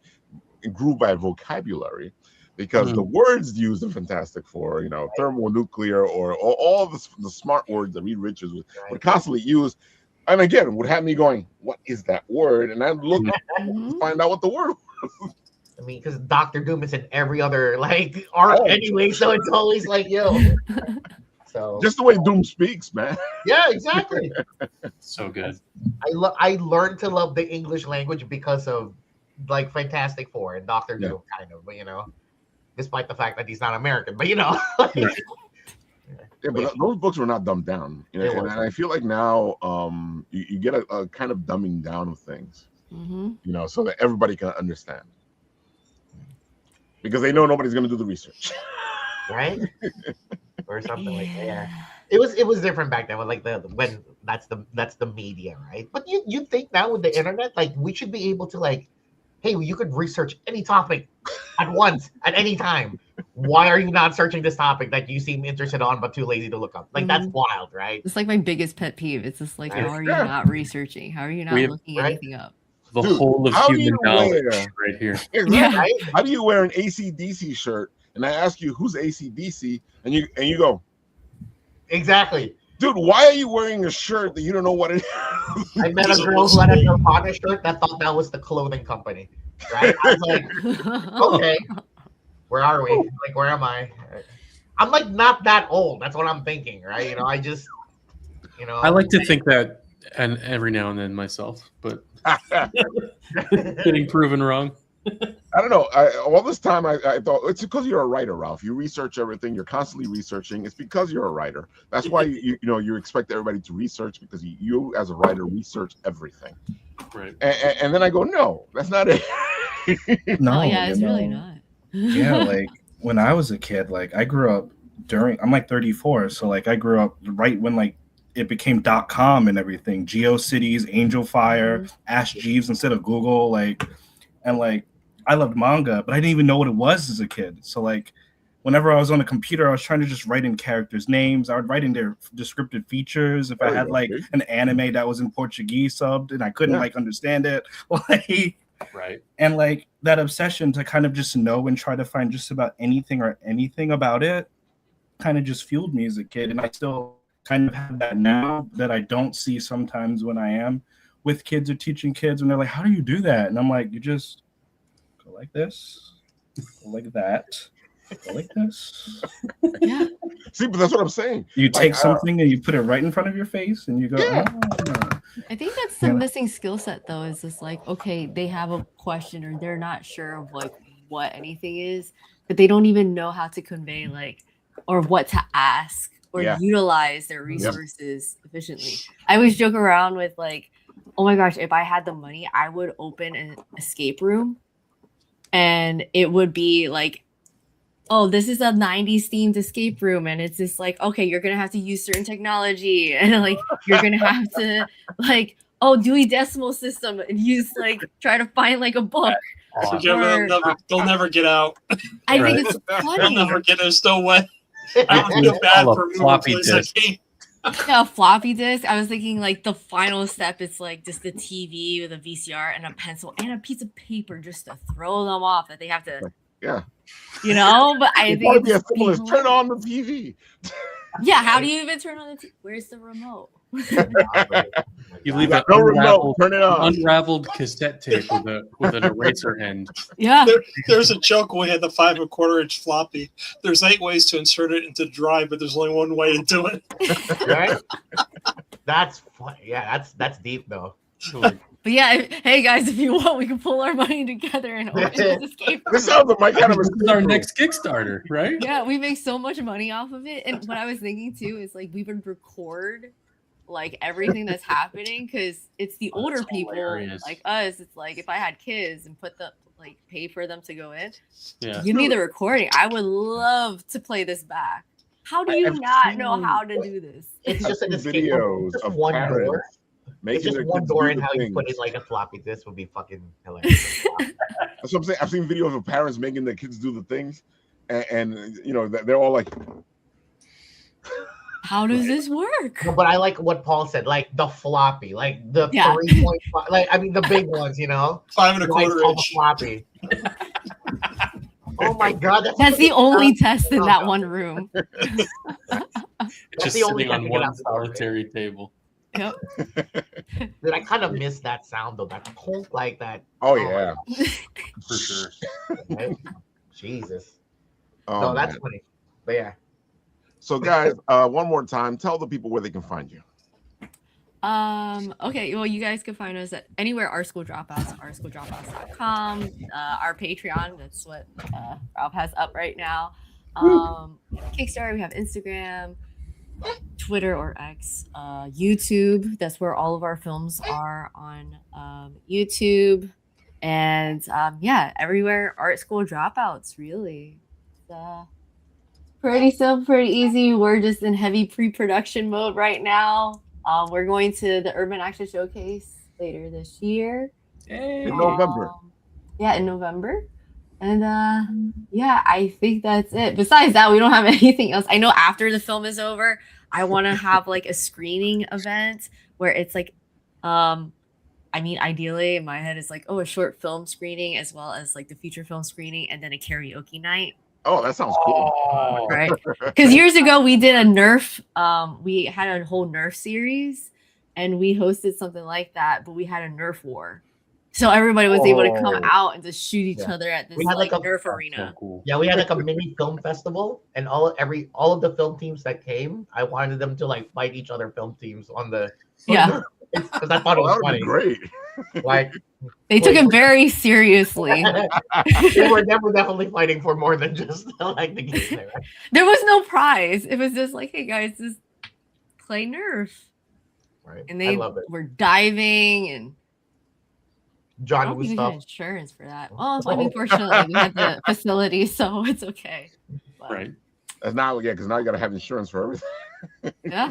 grew by vocabulary. Because the words used in Fantastic Four, thermonuclear or all the smart words that Reed Richards would constantly use. And again, would have me going, what is that word? And I'd look to find out what the word was. I mean, because Doctor Doom is in every other art anyway, so it's always like, yo. So just the way Doom speaks, man. Yeah, exactly. So good. I learned to love the English language because of Fantastic Four and Doctor Doom, kind of, but despite the fact that he's not American, but Yeah, but those books were not dumbed down, and I feel like now you get a kind of dumbing down of things, so that everybody can understand, because they know nobody's going to do the research, right? Or something like that. Yeah, it was different back then, when that's the media, right? But you think now with the internet, we should be able to hey, you could research any topic at once, at any time. Why are you not searching this topic that you seem interested on but too lazy to look up? That's wild, right? It's my biggest pet peeve. It's just how are you not researching? How are you not looking anything up? The whole of human knowledge right here. Exactly. Right? How do you wear an AC/DC shirt and I ask you who's AC/DC and you go, exactly. Dude, why are you wearing a shirt that you don't know what it is? I met a girl who had a Nirvana shirt that thought that was the clothing company. Right? I was like, okay, where are we? Where am I? I'm not that old. That's what I'm thinking, right? I just, I like to think that, and every now and then myself, but getting proven wrong. I don't know. All this time I thought it's because you're a writer, Ralph. You research everything. You're constantly researching. It's because you're a writer. That's why you expect everybody to research, because you as a writer research everything. Right. And then I go, no, that's not it. No, yeah, it's really not. Yeah, when I was a kid, I grew up I'm 34, so I grew up right when it became .com and everything. GeoCities, Angel Fire, Ask Jeeves instead of Google, and I loved manga, but I didn't even know what it was as a kid. So whenever I was on a computer, I was trying to just write in characters' names. I would write in their descriptive features. If I had an anime that was in Portuguese subbed and I couldn't understand it, right. And that obsession to kind of just know and try to find just about anything about it kind of just fueled me as a kid. And I still kind of have that now that I don't see sometimes when I am with kids or teaching kids, and they're like, how do you do that? And I'm like, you just go like this, go like that, go like this. Yeah. See, but that's what I'm saying. You take something and you put it right in front of your face and you go, oh. I think that's the missing skill set, though, is just okay, they have a question or they're not sure of what anything is, but they don't even know how to convey or what to ask or utilize their resources efficiently. I always joke around with oh my gosh, if I had the money, I would open an escape room and it would be oh, this is a 90s themed escape room. And it's just okay, you're going to have to use certain technology and you're going to have to Dewey Decimal System and use try to find a book. They'll never get out. I think it's funny. They'll never get. There's no way. I don't feel bad for floppy disk. Yeah, floppy disk. I was thinking the final step is just the TV with a VCR and a pencil and a piece of paper just to throw them off that they have to. Yeah. But I think it's as simple as turn on the TV. Yeah, how do you even turn on the TV? Where's the remote? You leave Yeah, an no remote. Turn it on. unraveled cassette tape with an eraser end. Yeah. There's a joke when we had the 5 1/4-inch floppy. There's 8 ways to insert it into drive, but there's only one way to do it. Right? That's fun. Yeah, that's deep though. But yeah, hey guys, if you want, we can pull our money together and open this escape room. This sounds like my kind of This is our next Kickstarter, right? Yeah, we make so much money off of it. And what I was thinking too is like we would record like everything that's happening because it's the older people hilarious. like us. It's like if I had kids and put the like pay for them to go in, Yeah. give me the recording. I would love to play this back. How do you not know how to do this? It's just an escape videos room. Just of one door. parents It's making just their one kids door do and the how you things. put it like a floppy disk would be fucking hilarious. That's what I'm saying. I've seen videos of parents making their kids do the things, and you know they're all like, How does this work? No, but I like what Paul said, like the floppy, like the Yeah. 3.5, like I mean the big ones, you know, 5 like 1/4 called inch. floppy. Oh my god, That's the only test in that one room. It's just the only sitting on thing I one can have to do, solitary table. Yep. Dude, I kind of miss that sound though, that clunk like that. oh yeah, For sure. Right? Jesus. oh, No, that's man. funny. But yeah. So guys, one more time, tell the people where they can find you. Okay, well, you guys can find us at anywhere Art School Dropouts, artsschooldropouts.com. Our Patreon, that's what Ralph has up right now. Kickstarter, we have Instagram, Twitter or X, YouTube. That's where all of our films are on YouTube. And yeah, everywhere Art School Dropouts, really. Pretty simple, pretty easy. We're just in heavy pre-production mode right now. We're going to the Urban Action Showcase later this year. In November. Yeah, in November. And yeah, I think that's it. Besides that, we don't have anything else. I know after the film is over, I want to have like a screening event where it's like, I mean, ideally in my head, it's like, oh, a short film screening as well as like the feature film screening and then a karaoke night. Oh, that sounds cool. Right. Because years ago we did a Nerf, we had a whole Nerf series and we hosted something like that, but we had a Nerf war. So everybody was able to come out and just shoot each other at this We had like like a- Nerf arena. So cool. Yeah, we had like a mini film festival, and all of the film teams that came, I wanted them to like fight each other film teams on the Yeah. because I thought it Oh, was that would funny. be great. Like They took it very seriously. they were definitely fighting for more than just like the game there. Right? There was no prize. It was just like, hey guys, just play Nerf. Right. And I they love it. were diving and I John don't Woo even get stuff. insurance for that. Well, I mean, fortunately, we had the facility, so it's okay. But, Right. That's now, yeah, because now you got to have insurance for everything. Yeah.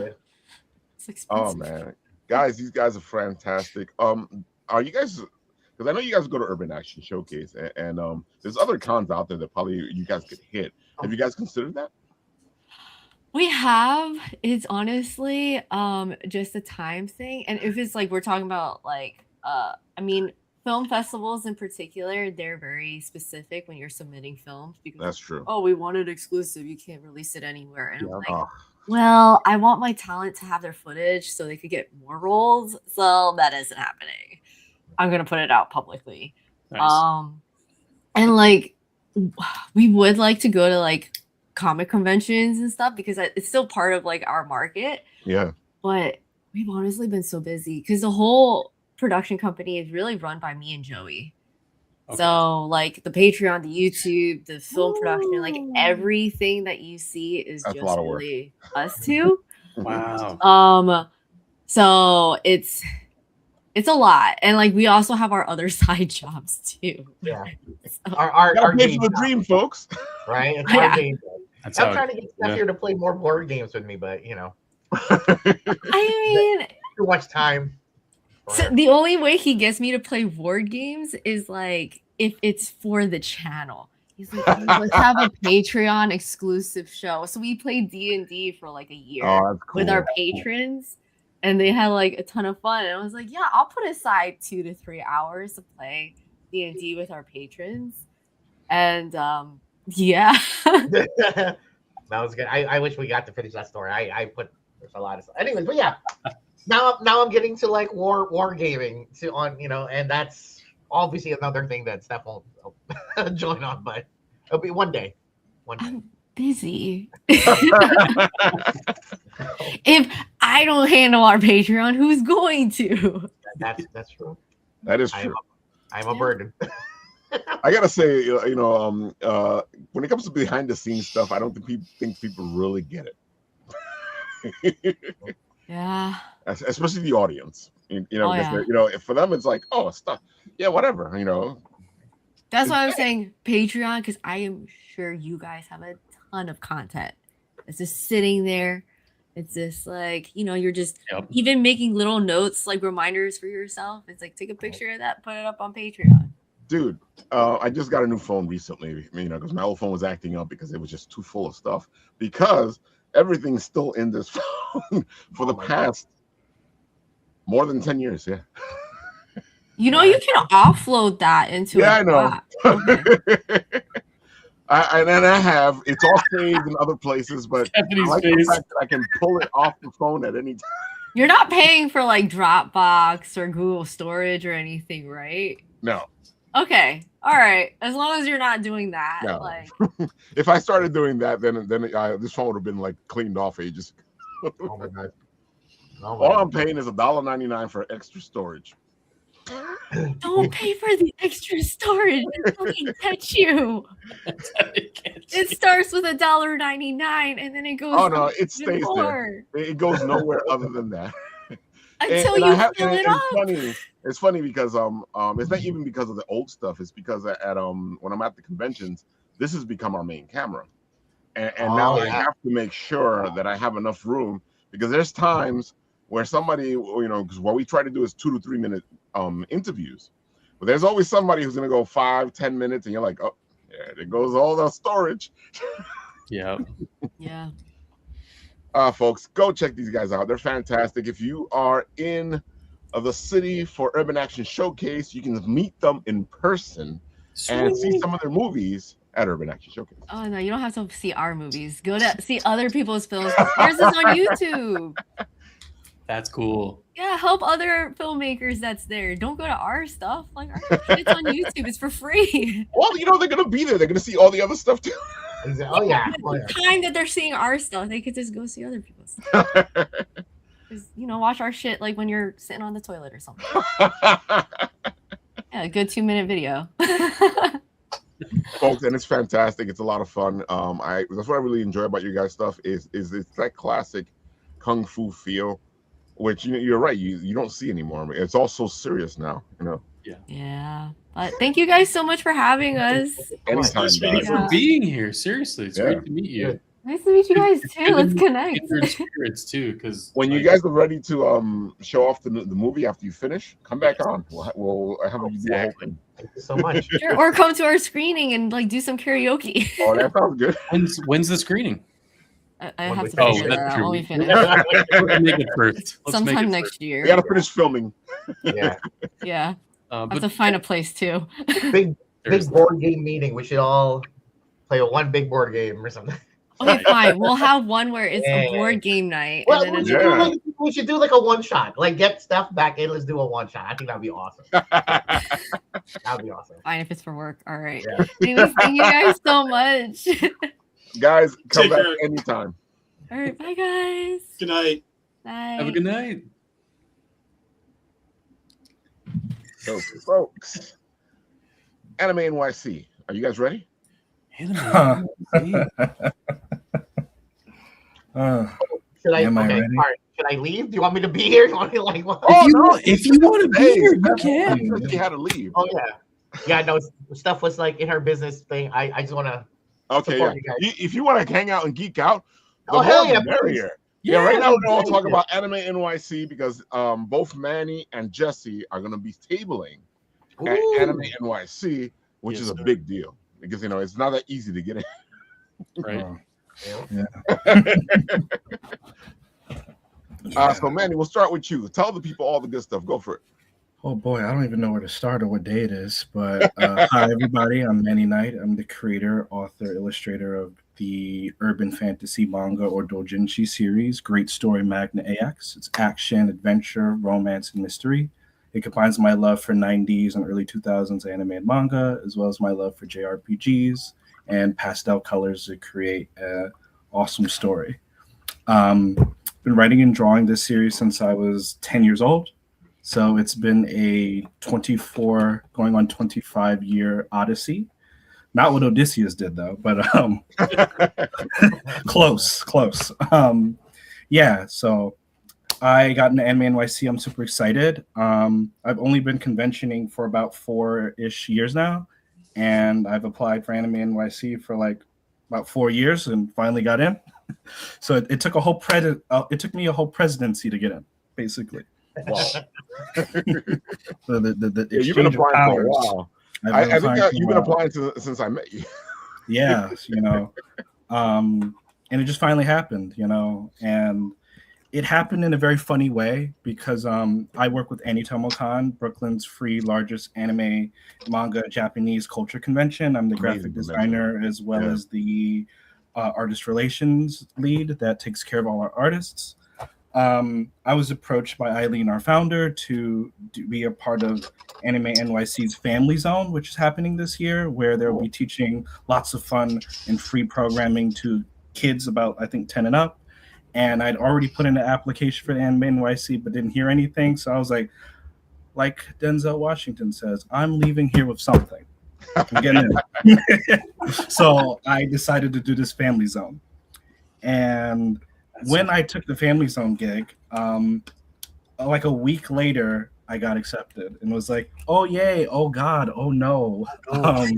It's Oh expensive. man, guys, these guys are fantastic. Are you guys? Because I know you guys go to Urban Action Showcase, and there's other cons out there that probably you guys could hit. Have you guys considered that? We have. It's honestly just a time thing. And if it's like we're talking about like I mean, film festivals in particular, they're very specific when you're submitting films because That's true. oh, we want it exclusive. You can't release it anywhere. And I'm like, Oh, well, I want my talent to have their footage so they could get more roles. So that isn't happening. I'm gonna put it out publicly. Nice. And like we would like to go to like comic conventions and stuff because it's still part of like our market. yeah. But we've honestly been so busy because the whole production company is really run by me and Joey. Okay. So like the Patreon, the YouTube, the film production, like everything that you see is That's a just lot of work. really us two. Wow. So it's a lot. And like we also have our other side jobs too. Yeah. So- Our Gotta pay game for the job, dream, folks. right? It's Yeah. our game job. That's I'm how trying to get Steph yeah. here to play more board games with me, but you know, I mean, too much time. so the only way he gets me to play board games is like if it's for the channel. He's like, "Hey, let's have a Patreon exclusive show. So we played D&D for like a year Oh, that's cool. with our patrons, and they had like a ton of fun. And I was like, yeah, I'll put aside 2 to 3 hours to play D&D with our patrons. And yeah, That was good. I wish we got to finish that story. I put there's a lot of stuff. Anyways, but yeah, now I'm getting to like war gaming and that's obviously another thing that Steph won't join on, but it'll be one day. I'm busy. If I don't handle our Patreon, who's going to? That's true. That is true. I'm a burden. I gotta say, when it comes to behind the scenes stuff, I don't think people really get it. Yeah. Especially the audience. For them it's like, oh, stuff. Yeah, whatever. That's why I'm saying Patreon, because I am sure you guys have a ton of content. It's just sitting there. It's just like, you're just even making little notes, like reminders for yourself. It's like, take a picture of that, put it up on Patreon. Dude, I just got a new phone recently, because my old phone was acting up because it was just too full of stuff. Because everything's still in this phone for the past more than 10 years. Yeah. You can offload that into I know. app. Okay. I have. It's all saved in other places, but I like the fact that I can pull it off the phone at any time. You're not paying for like Dropbox or Google Storage or anything, right? No. Okay. All right. As long as you're not doing that. No. Like, if I started doing that, then this phone would have been like cleaned off ages. Oh my god. All I'm paying is $1.99 for extra storage. Don't pay for the extra storage until they catch you. It starts with $1.99 and then it goes. Oh no, it stays there. It goes nowhere other than that. Until you fill it up. It's funny because it's not even because of the old stuff. It's because at when I'm at the conventions, this has become our main camera, and now I have to make sure that I have enough room, because there's times where somebody, because what we try to do is 2 to 3 minute interviews, but there's always somebody who's going to go 5-10 minutes, and you're like, oh, yeah, there goes all the storage. Yeah. Folks, go check these guys out. They're fantastic. If you are in the city for Urban Action Showcase, you can meet them in person and see some of their movies at Urban Action Showcase. Oh no, you don't have to see our movies. Go to see other people's films. Ours is on YouTube. That's cool. Yeah, help other filmmakers that's there. Don't go to our stuff. Like, our shit's on YouTube. It's for free. Well, they're going to be there. They're going to see all the other stuff too. Oh yeah. The time that they're seeing our stuff, they could just go see other people's stuff. Just, watch our shit like when you're sitting on the toilet or something. Yeah, a good 2-minute video. Folks, and it's fantastic. It's a lot of fun. That's what I really enjoy about your guys' stuff is it's that classic kung fu feel, which you're right, you don't see anymore. It's all so serious now, Yeah. But thank you guys so much for having us. Anytime. Thank you for being here. Seriously, it's great to meet you. Nice to meet you guys too. Let's connect. Kindred spirits too, because when you guys are ready to show off the movie after you finish, come back on. We'll have you do the whole thing. Thank you so much. Sure, or come to our screening and like do some karaoke. Oh, that sounds good. When's the screening? I have to finish it. That's true. Only finish. Let's make it first. Sometime next year. We gotta finish filming. Yeah. Yeah. I have to find a place too. Big board game meeting. We should all play one big board game or something. Okay, fine. We'll have one where it's a board game night. Well, and then we should do like a one shot. Like get Steph back in. Let's do a one shot. I think that'd be awesome. That'd be awesome. Fine if it's for work. All right. Yeah. Anyways, thank you guys so much. Guys, come back anytime. All right. Bye, guys. Good night. Bye. Have a good night. So, folks, Anime NYC. Are you guys ready? Should I? Am I okay, ready? all right. Should I leave? Do you want me to be here? You want me to like what? If you want to be here, you can. You had to leave. Oh yeah. No. Stuff was like in her business thing. I just want to. Okay, yeah. If you want to hang out and geek out, oh hell yeah, here. Yeah, right now we're going to talk about Anime NYC because both Manny and Jesse are going to be tabling at Anime NYC, which is a big deal because it's not that easy to get in. Right. So Manny, we'll start with you. Tell the people all the good stuff. Go for it. Oh boy, I don't even know where to start or what day it is. But hi everybody, I'm Manny Knight. I'm the creator, author, illustrator of the urban fantasy manga or doujinshi series, Great Story Magna AX. It's action, adventure, romance, and mystery. It combines my love for 90s and early 2000s anime and manga, as well as my love for JRPGs and pastel colors to create an awesome story. Been writing and drawing this series since I was 10 years old. So it's been a 24, going on 25-year odyssey. Not what Odysseus did, though, but close. Yeah, so I got into Anime NYC. I'm super excited. I've only been conventioning for about 4-ish years now, and I've applied for Anime NYC for like about 4 years and finally got in. So it took it took me a whole presidency to get in, basically. Wow. The Yeah, you've been exchange of applying for a powers. while. I think you've been applying since I met you. Yeah, and it just finally happened, and it happened in a very funny way because I work with AnitomoCon, Brooklyn's free largest anime, manga, Japanese culture convention. I'm the graphic designer as well as the artist relations lead that takes care of all our artists. I was approached by Eileen, our founder, to be a part of Anime NYC's Family Zone, which is happening this year, where they'll be teaching lots of fun and free programming to kids about, I think, 10 and up. And I'd already put in an application for the Anime NYC, but didn't hear anything. So I was like Denzel Washington says, I'm leaving here with something. I'm getting in. So I decided to do this Family Zone. And when I took the Family Zone gig, like a week later, I got accepted and was like, oh, yay. Oh, God. Oh, no. I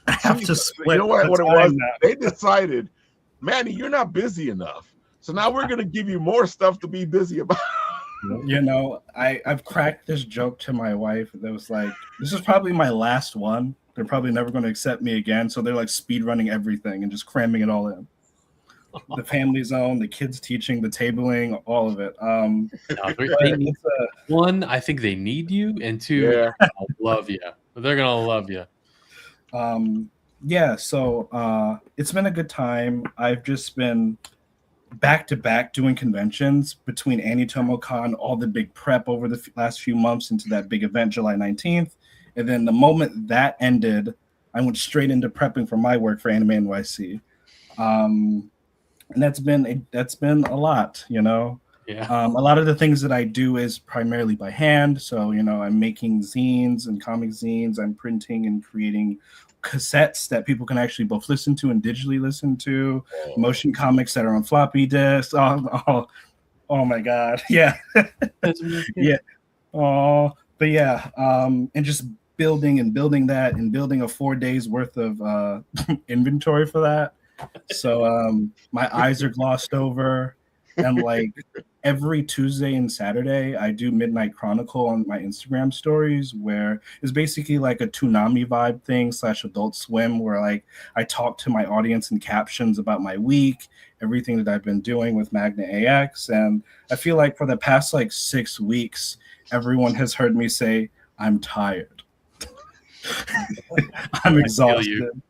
have to split. You know what it was? Now. They decided, Manny, you're not busy enough. So now we're going to give you more stuff to be busy about. I've cracked this joke to my wife that was like, this is probably my last one. They're probably never going to accept me again. So they're like speed running everything and just cramming it all in. The Family Zone, the kids teaching, the tabling, all of it. One, I think they need you, and two, I'll love you. They're gonna love you. So it's been a good time. I've just been back to back doing conventions between AnitomoCon, all the big prep over the last few months into that big event, July 19th, and then the moment that ended, I went straight into prepping for my work for Anime NYC. And that's been a lot, Yeah. A lot of the things that I do is primarily by hand. So, I'm making zines and comic zines. I'm printing and creating cassettes that people can actually both listen to and digitally listen to. Motion comics that are on floppy disks. Oh my God. Yeah. Yeah. Oh, but yeah. And just building that and building a 4 days worth of inventory for that. So my eyes are glossed over, and like every Tuesday and Saturday I do Midnight Chronicle on my Instagram stories, where it's basically like a Toonami vibe thing / Adult Swim, where like I talk to my audience in captions about my week, everything that I've been doing with Magna AX. And I feel like for the past like 6 weeks everyone has heard me say I'm tired. I'm exhausted.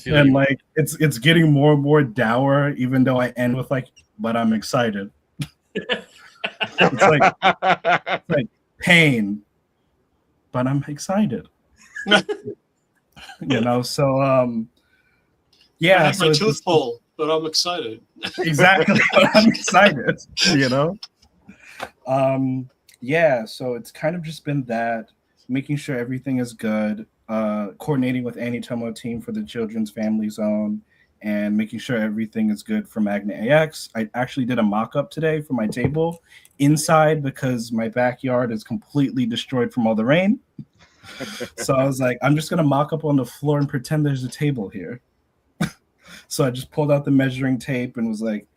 And like it's getting more and more dour, even though I end with like, but I'm excited. it's like pain, but I'm excited. So yeah. I have my tooth pulled, but I'm excited. Exactly. I'm excited, Yeah, so it's kind of just been that, making sure everything is good. Coordinating with Anitomo team for the Children's Family Zone, and making sure everything is good for Magna AX. I actually did a mock-up today for my table inside because my backyard is completely destroyed from all the rain. So I was like, I'm just going to mock up on the floor and pretend there's a table here. So I just pulled out the measuring tape and was like,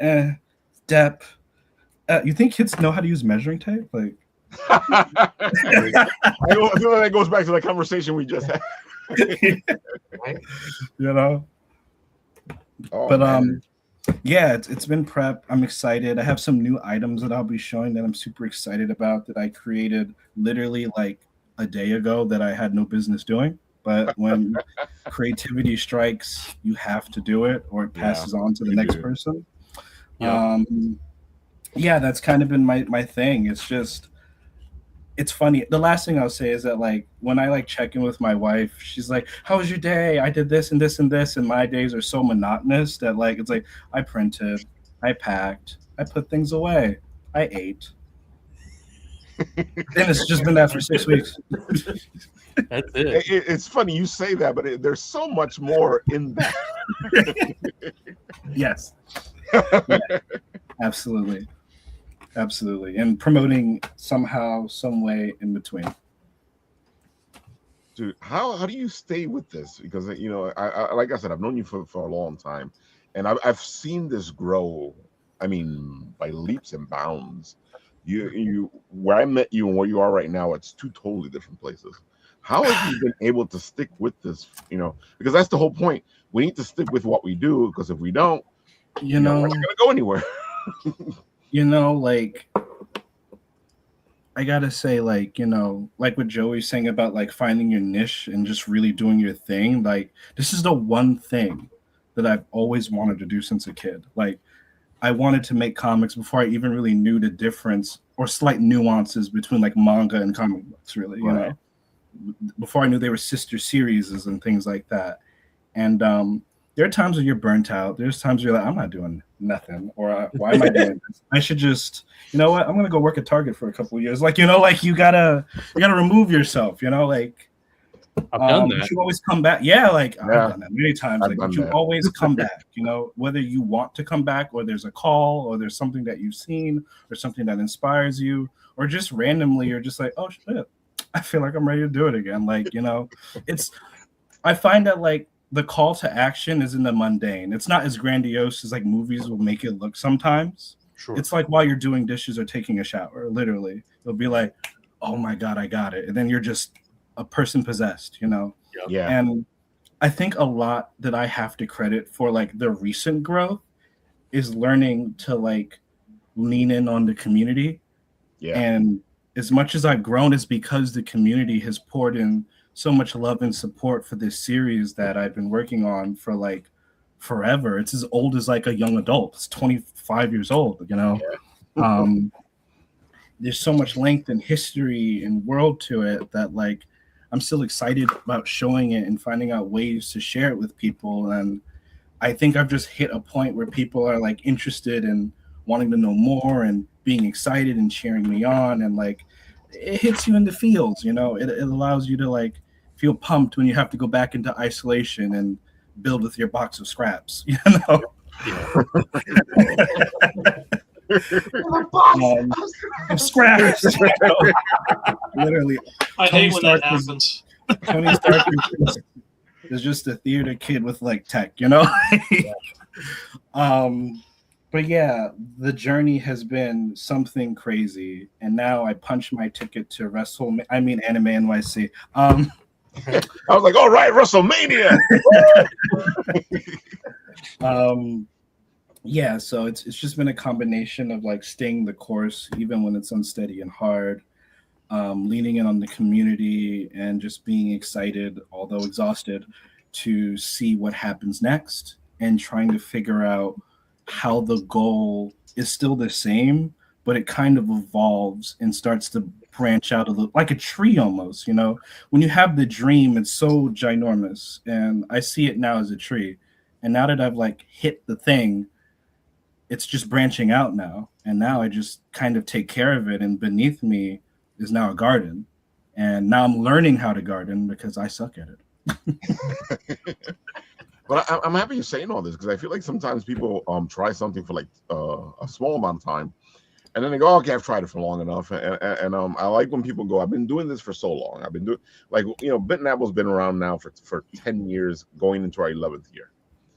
depth. You think kids know how to use measuring tape? Like, I feel like that goes back to the conversation we just had. Yeah, it's been prep. I'm excited. I have some new items that I'll be showing that I'm super excited about, that I created literally like a day ago that I had no business doing. but when creativity strikes, you have to do it, or it passes on to the next person. Yeah, that's kind of been my thing. It's funny. The last thing I'll say is that like when I like check in with my wife, she's like, "How was your day? I did this and this and this," and my days are so monotonous that like it's like I printed, I packed, I put things away, I ate, and it's just been that for 6 weeks. That's it. It's funny you say that, but there's so much more in that. Yes. Yeah, absolutely. Absolutely. And promoting somehow, some way in between. Dude, how do you stay with this? Because I like I said, I've known you for a long time, and I've seen this grow. I mean, by leaps and bounds. You where I met you and where you are right now, it's two totally different places. How have you been able to stick with this? Because that's the whole point. We need to stick with what we do, because if we don't, we're not gonna go anywhere. Like I gotta say, like what Joey's saying about like finding your niche and just really doing your thing. Like this is the one thing that I've always wanted to do since a kid. Like I wanted to make comics before I even really knew the difference or slight nuances between like manga and comic books, really, before I knew they were sister series and things like that. And there are times when you're burnt out. There's times where you're like, I'm not doing nothing, or why am I doing this? I should just, you know what? I'm gonna go work at Target for a couple of years. Like, like you gotta remove yourself. Like I've done that. But you always come back. Yeah, like I've done that many times. Like, but you always come back. Whether you want to come back, or there's a call, or there's something that you've seen, or something that inspires you, or just randomly you're just like, oh shit, I feel like I'm ready to do it again. Like, it's. I find that like the call to action is in the mundane. It's not as grandiose as like movies will make it look sometimes. Sure. It's like while you're doing dishes or taking a shower, literally. It'll be like, oh my God, I got it. And then you're just a person possessed, Yeah. And I think a lot that I have to credit for like the recent growth is learning to like lean in on the community. Yeah. And as much as I've grown, it's because the community has poured in so much love and support for this series that I've been working on for like forever. It's as old as like a young adult. It's 25 years old, Yeah. There's so much length and history and world to it that like I'm still excited about showing it and finding out ways to share it with people. And I think I've just hit a point where people are like interested in wanting to know more and being excited and cheering me on. And like, it hits you in the feels, it allows you to like feel pumped when you have to go back into isolation and build with your box of scraps, Scraps. Literally. I hate when that happens. Tony Stark is just a theater kid with like tech, But yeah, the journey has been something crazy, and now I punch my ticket to Anime NYC. I was like, all right, WrestleMania. Yeah, so it's just been a combination of like staying the course even when it's unsteady and hard, leaning in on the community, and just being excited, although exhausted, to see what happens next, and trying to figure out how the goal is still the same, but it kind of evolves and starts to branch out like a tree almost. When you have the dream, it's so ginormous, and I see it now as a tree. And now that I've like hit the thing, it's just branching out now. And now I just kind of take care of it, and beneath me is now a garden. And now I'm learning how to garden because I suck at it. But I'm happy you're saying all this, because I feel like sometimes people try something for like a small amount of time, and then they go, okay, I've tried it for long enough. And I like when people go, I've been doing this for so long. I've been doing, like, Bitten Apple's been around now for 10 years, going into our 11th year.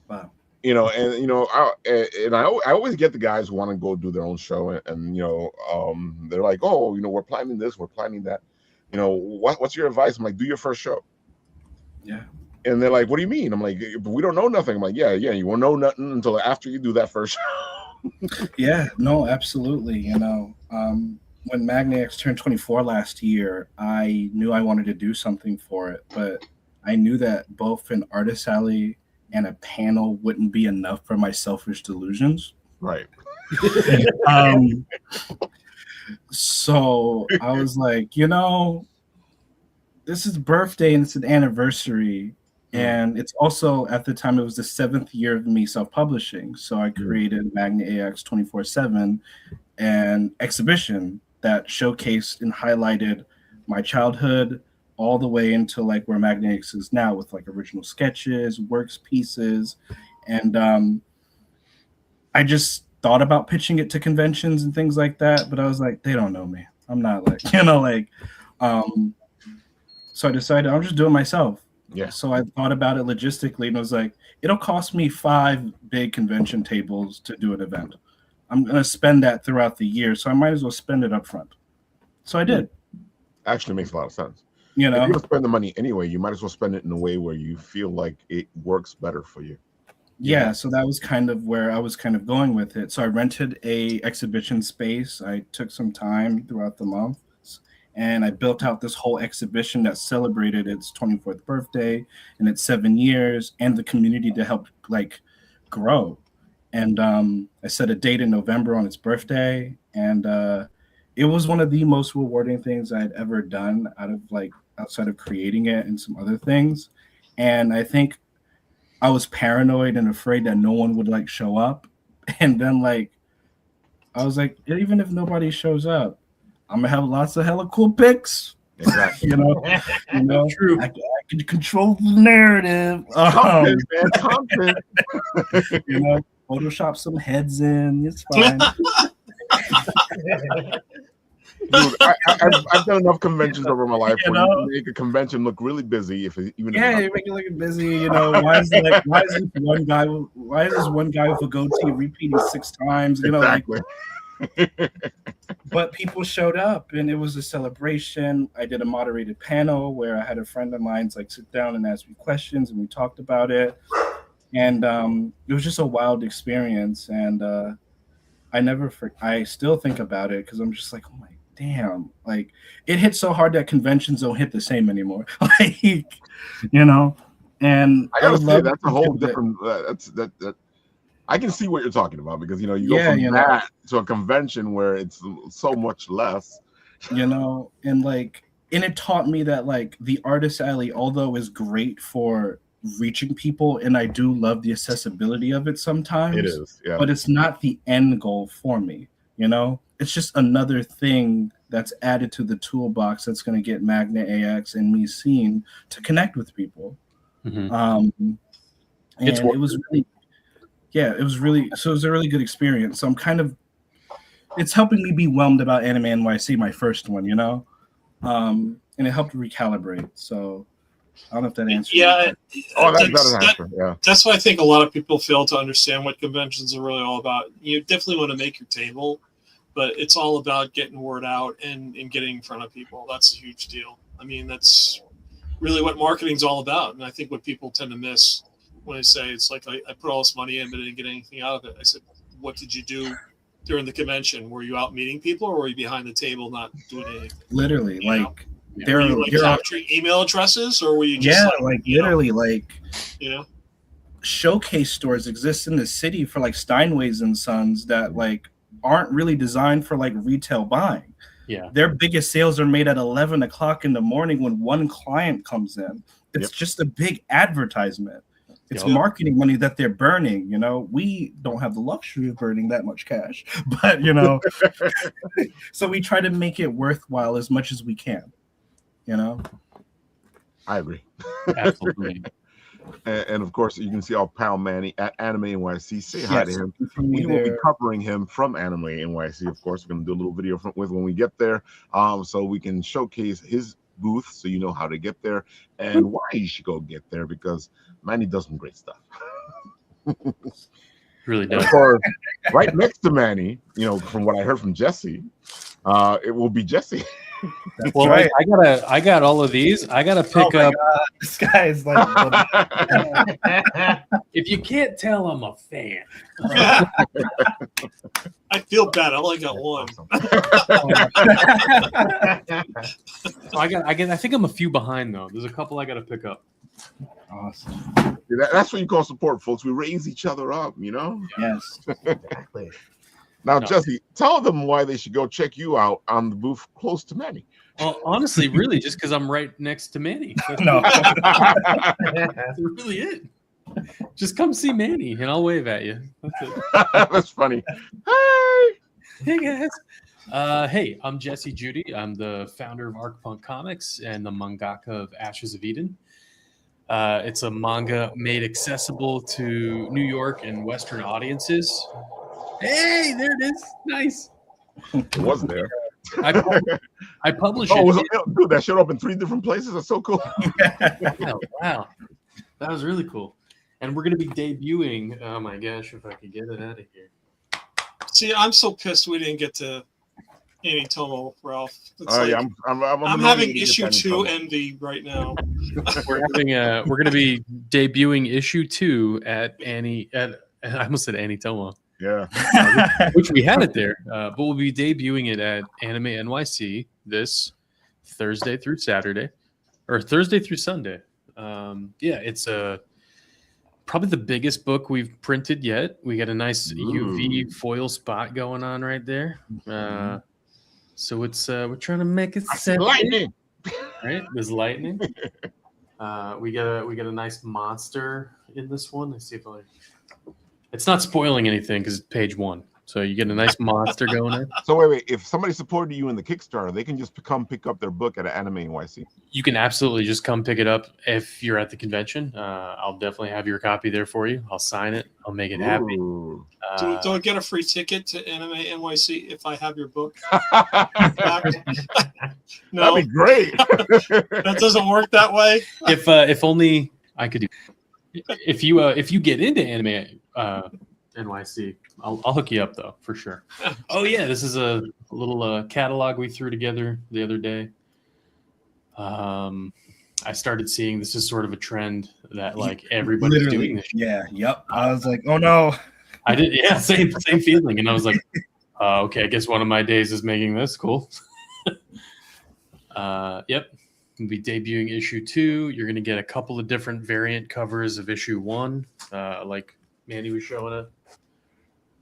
Wow. I always get the guys who want to go do their own show, and they're like, oh, we're planning this, we're planning that. What's your advice? I'm like, do your first show. Yeah. And they're like, what do you mean? I'm like, but we don't know nothing. I'm like, yeah, you won't know nothing until after you do that first show. Yeah, no, absolutely. When Magnax turned 24 last year, I knew I wanted to do something for it, but I knew that both an artist alley and a panel wouldn't be enough for my selfish delusions. Right. um, so I was like, this is birthday and it's an anniversary. And it's also, at the time, it was the 7th year of me self-publishing. So I created Magna AX 24/7, an exhibition that showcased and highlighted my childhood all the way into like where Magna AX is now, with like original sketches, works, pieces. And I just thought about pitching it to conventions and things like that, but I was like, they don't know me. I'm not like, so I decided I'll just do it myself. Yeah. So I thought about it logistically and was like, it'll cost me 5 big convention tables to do an event. I'm going to spend that throughout the year, so I might as well spend it up front. So I did. Actually makes a lot of sense. If You you're know, going to spend the money anyway, you might as well spend it in a way where you feel like it works better for you. yeah. So that was kind of where I was kind of going with it. So I rented a exhibition space. I took some time throughout the month, and I built out this whole exhibition that celebrated its 24th birthday and its 7 years, and the community to help like grow. And I set a date in November on its birthday, and it was one of the most rewarding things I had ever done outside of creating it and some other things. And I think I was paranoid and afraid that no one would like show up. And then like I was like, even if nobody shows up, I'm gonna have lots of hella cool pics. Exactly. True. I can control the narrative. Content, man, content. Photoshop some heads in. It's fine. Dude, I've done enough conventions over my life where you can make a convention look really busy. You make it look busy. Why is this one guy with a goatee repeating 6 times? Exactly. But people showed up, and it was a celebration. I did a moderated panel where I had a friend of mine like sit down and ask me questions, and we talked about it. And it was just a wild experience. And I still think about it because I'm just like, oh my damn, like it hit so hard that conventions don't hit the same anymore. And I gotta say that's a whole different. That I can see what you're talking about, because you go from that to a convention where it's so much less. And it taught me that like the artist alley, although is great for reaching people, and I do love the accessibility of it sometimes. It is, yeah. But it's not the end goal for me. It's just another thing that's added to the toolbox that's going to get Magna AX and me seen to connect with people. Mm-hmm. It was a really good experience. So I'm kind of, it's helping me be whelmed about Anime NYC, my first one, and it helped recalibrate. So I don't know if that answers. Yeah. That's why I think a lot of people fail to understand what conventions are really all about. You definitely want to make your table, but it's all about getting word out and getting in front of people. That's a huge deal. I mean, that's really what marketing's all about. And I think what people tend to miss when they say it's like, I put all this money in, but I didn't get anything out of it. I said, what did you do during the convention? Were you out meeting people, or were you behind the table not doing anything? Literally, were you capturing email addresses, or were you just showcase stores exist in the city for like Steinway's and Sons that like aren't really designed for like retail buying. Yeah, their biggest sales are made at 11 o'clock in the morning when one client comes in. It's just a big advertisement. It's marketing money that they're burning. We don't have the luxury of burning that much cash, but so we try to make it worthwhile as much as we can. I agree. Absolutely. And of course, you can see our pal Manny at Anime NYC. Say hi to him. We will be covering him from Anime NYC. Of course, we're going to do a little video with when we get there, so we can showcase his booth, so you know how to get there and why you should go get there, because Manny does some great stuff. Really does. Right next to Manny, from what I heard from Jesse, it will be Jesse. That's Well, right. I got all of these. I gotta Oh pick my up. God, this guy is like. If you can't tell, I'm a fan. I feel bad. I only got one. So I think I'm a few behind though. There's a couple I gotta pick up. Awesome. That's what you call support, folks. We raise each other up, you know? Yes. Exactly. Now, No. Jesse, tell them why they should go check you out on the booth close to Manny. Well, honestly, really, just because I'm right next to Manny. That's No. that's really it. Just come see Manny, and I'll wave at you. That's it. That's funny. Hey! Hey guys. Hey, I'm Jesse Judy. I'm the founder of Arcpunk Comics and the mangaka of Ashes of Eden. It's a manga made accessible to New York and Western audiences. Hey, there it is. Nice. It was there. I publish Oh, it. dude, that showed up in 3 different places. That's so cool. Wow. That was really cool. And we're going to be debuting. Oh my gosh, if I could get it out of here. See, I'm so pissed we didn't get to Annie Tomo, Ralph. It's Yeah, I'm having really issue good 2 envy right now. We're going to be debuting issue 2 at I almost said Annie Tomo. Yeah. Which we had it there, but we'll be debuting it at Anime NYC this Thursday through Saturday, or Thursday through Sunday. It's probably the biggest book we've printed yet. We got a nice UV foil spot going on right there. So it's we're trying to make it lightning. Right? There's lightning. We got a nice monster in this one. Let's see if it's not spoiling anything because it's page 1. So you get a nice monster going there. So wait. If somebody supported you in the Kickstarter, they can just come pick up their book at Anime NYC. You can absolutely just come pick it up if you're at the convention. I'll definitely have your copy there for you. I'll sign it. I'll make it happy. Do I get a free ticket to Anime NYC if I have your book? No, That'd be great. that doesn't work that way. If only I could do. If you get into Anime NYC, I'll hook you up though for sure. Oh yeah, this is a little catalog we threw together the other day. I started seeing this is sort of a trend that like everybody's doing this. Yeah. Yep. I was like, oh no. I did. Yeah. Same feeling. And I was like, okay, I guess one of my days is making this cool. Yep. We'll be debuting issue 2. You're going to get a couple of different variant covers of issue 1. Like Mandy was showing it.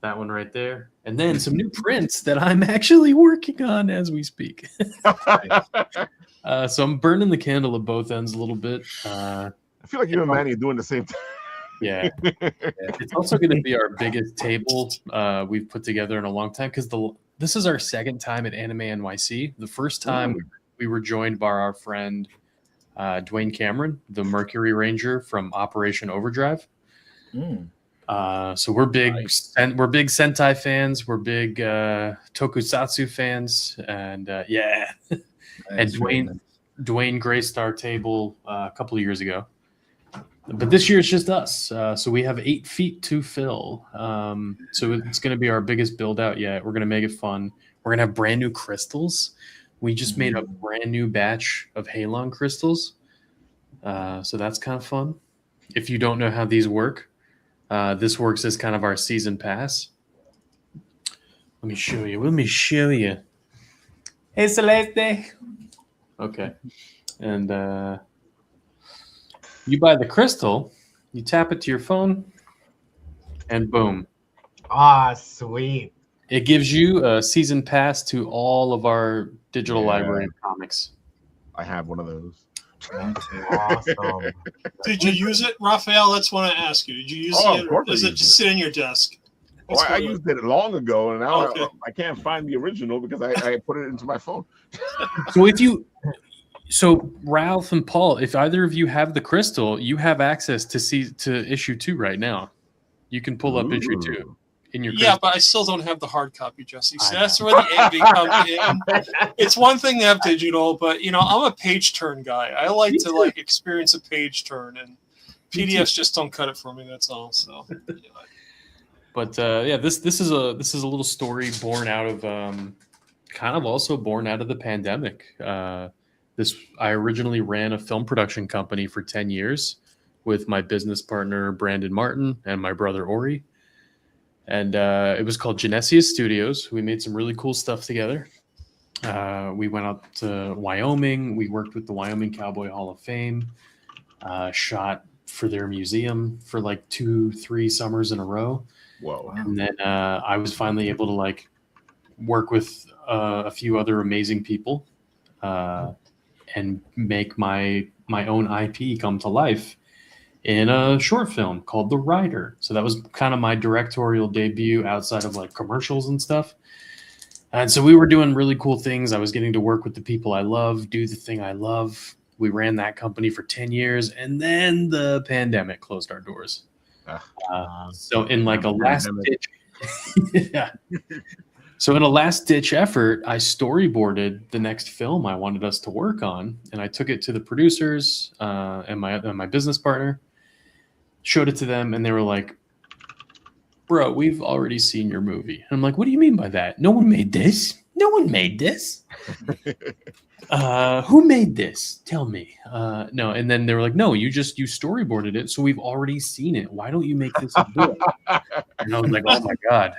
That one right there. And then some new prints that I'm actually working on as we speak. So I'm burning the candle at both ends a little bit. I feel like you and Manny are doing the same thing. Yeah. It's also going to be our biggest table we've put together in a long time because this is our second time at Anime NYC. The first time we were joined by our friend Dwayne Cameron, the Mercury Ranger from Operation Overdrive. So we're big Sentai fans. We're big Tokusatsu fans, and and Dwayne graced our table a couple of years ago. But this year it's just us. So we have 8 feet to fill. So it's going to be our biggest build out yet. We're going to make it fun. We're going to have brand new crystals. We just made a brand new batch of Halon crystals. So that's kind of fun. If you don't know how these work, this works as kind of our season pass. Let me show you. Hey, Celeste. Okay. And you buy the crystal, you tap it to your phone, and boom. Ah, sweet. It gives you a season pass to all of our digital library of comics. I have one of those. Awesome. Did you use it, Raphael? That's what I ask you. Did you use it, or does it just sit in your desk? I used it long ago, and now I can't find the original because I put it into my phone. So Ralph and Paul, if either of you have the crystal, you have access to issue 2 right now. You can pull up issue 2 in your crystal. Yeah, but I still don't have the hard copy, Jesse. So that's where the envy comes in. It's one thing to have digital, but I'm a page turn guy. I like to experience a page turn, and PDFs just don't cut it for me. That's all. So. But this is a little story born out of kind of also born out of the pandemic. I originally ran a film production company for 10 years with my business partner Brandon Martin and my brother Ori, and it was called Genesius Studios. We made some really cool stuff together. We went out to Wyoming. We worked with the Wyoming Cowboy Hall of Fame. Shot for their museum for like 2-3 summers in a row. Whoa. And then I was finally able to like work with a few other amazing people and make my own IP come to life in a short film called The Rider. So that was kind of my directorial debut outside of like commercials and stuff. And so we were doing really cool things. I was getting to work with the people I love, do the thing I love. We ran that company for 10 years, and then the pandemic closed our doors. So in like a last ditch, yeah. So in a last ditch effort, I storyboarded the next film I wanted us to work on, and I took it to the producers and my business partner, showed it to them, and they were like, "Bro, we've already seen your movie." And I'm like, "What do you mean by that? No one made this. No one made this. Who made this? Tell me." No, and then they were like, "No, you storyboarded it, so we've already seen it. Why don't you make this a book?" And I was like, "Oh my god."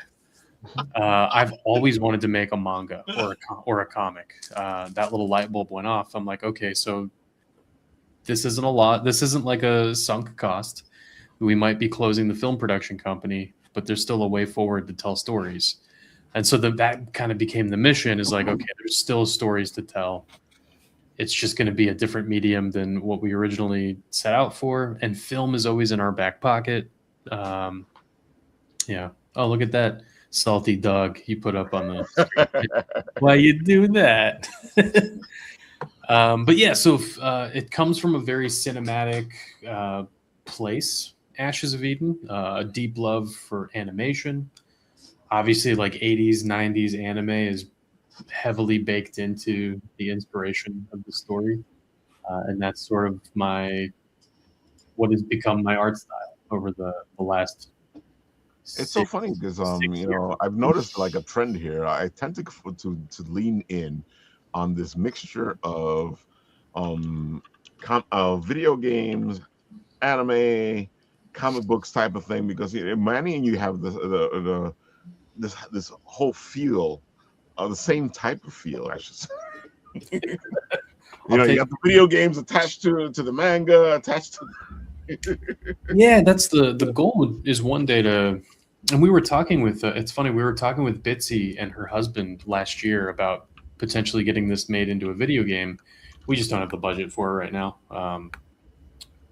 I've always wanted to make a manga or a comic. That little light bulb went off. I'm like, okay, so this isn't a lot. This isn't like a sunk cost. We might be closing the film production company, but there's still a way forward to tell stories. And so that kind of became the mission, is like, okay, there's still stories to tell. It's just going to be a different medium than what we originally set out for. And film is always in our back pocket. Yeah. Oh, look at that salty dog you put up on the why you do that. But yeah, so it comes from a very cinematic place, Ashes of Eden, a deep love for animation. Obviously, like 80s, 90s anime is heavily baked into the inspiration of the story. And that's sort of what has become my art style over the last. It's so funny because I've noticed like a trend here. I tend to lean in on this mixture of video games, anime, comic books type of thing, because Manny and you have this whole feel, the same type of feel, I should say. You got the video games attached to the manga, attached to. Yeah, that's the goal is one day to, and we were talking with, it's funny, we were talking with Bitsy and her husband last year about potentially getting this made into a video game. We just don't have the budget for it right now.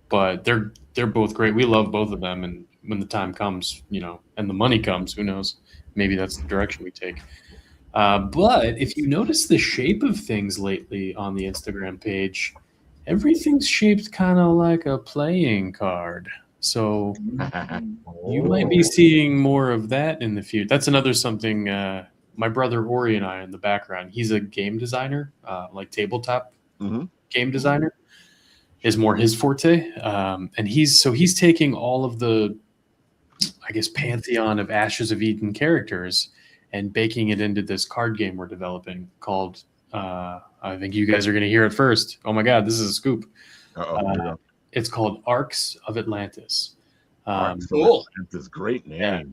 But they're both great. We love both of them. And when the time comes, and the money comes, who knows, maybe that's the direction we take. But if you notice the shape of things lately on the Instagram page, everything's shaped kind of like a playing card. So you might be seeing more of that in the future. That's another something my brother Ori and I in the background. He's a game designer, like tabletop game designer is more his forte. And he's taking all of the, I guess, pantheon of Ashes of Eden characters and baking it into this card game we're developing called, I think you guys are going to hear it first. Oh my God, this is a scoop. It's called Arcs of Atlantis. Cool. Atlantis, great name. Yeah.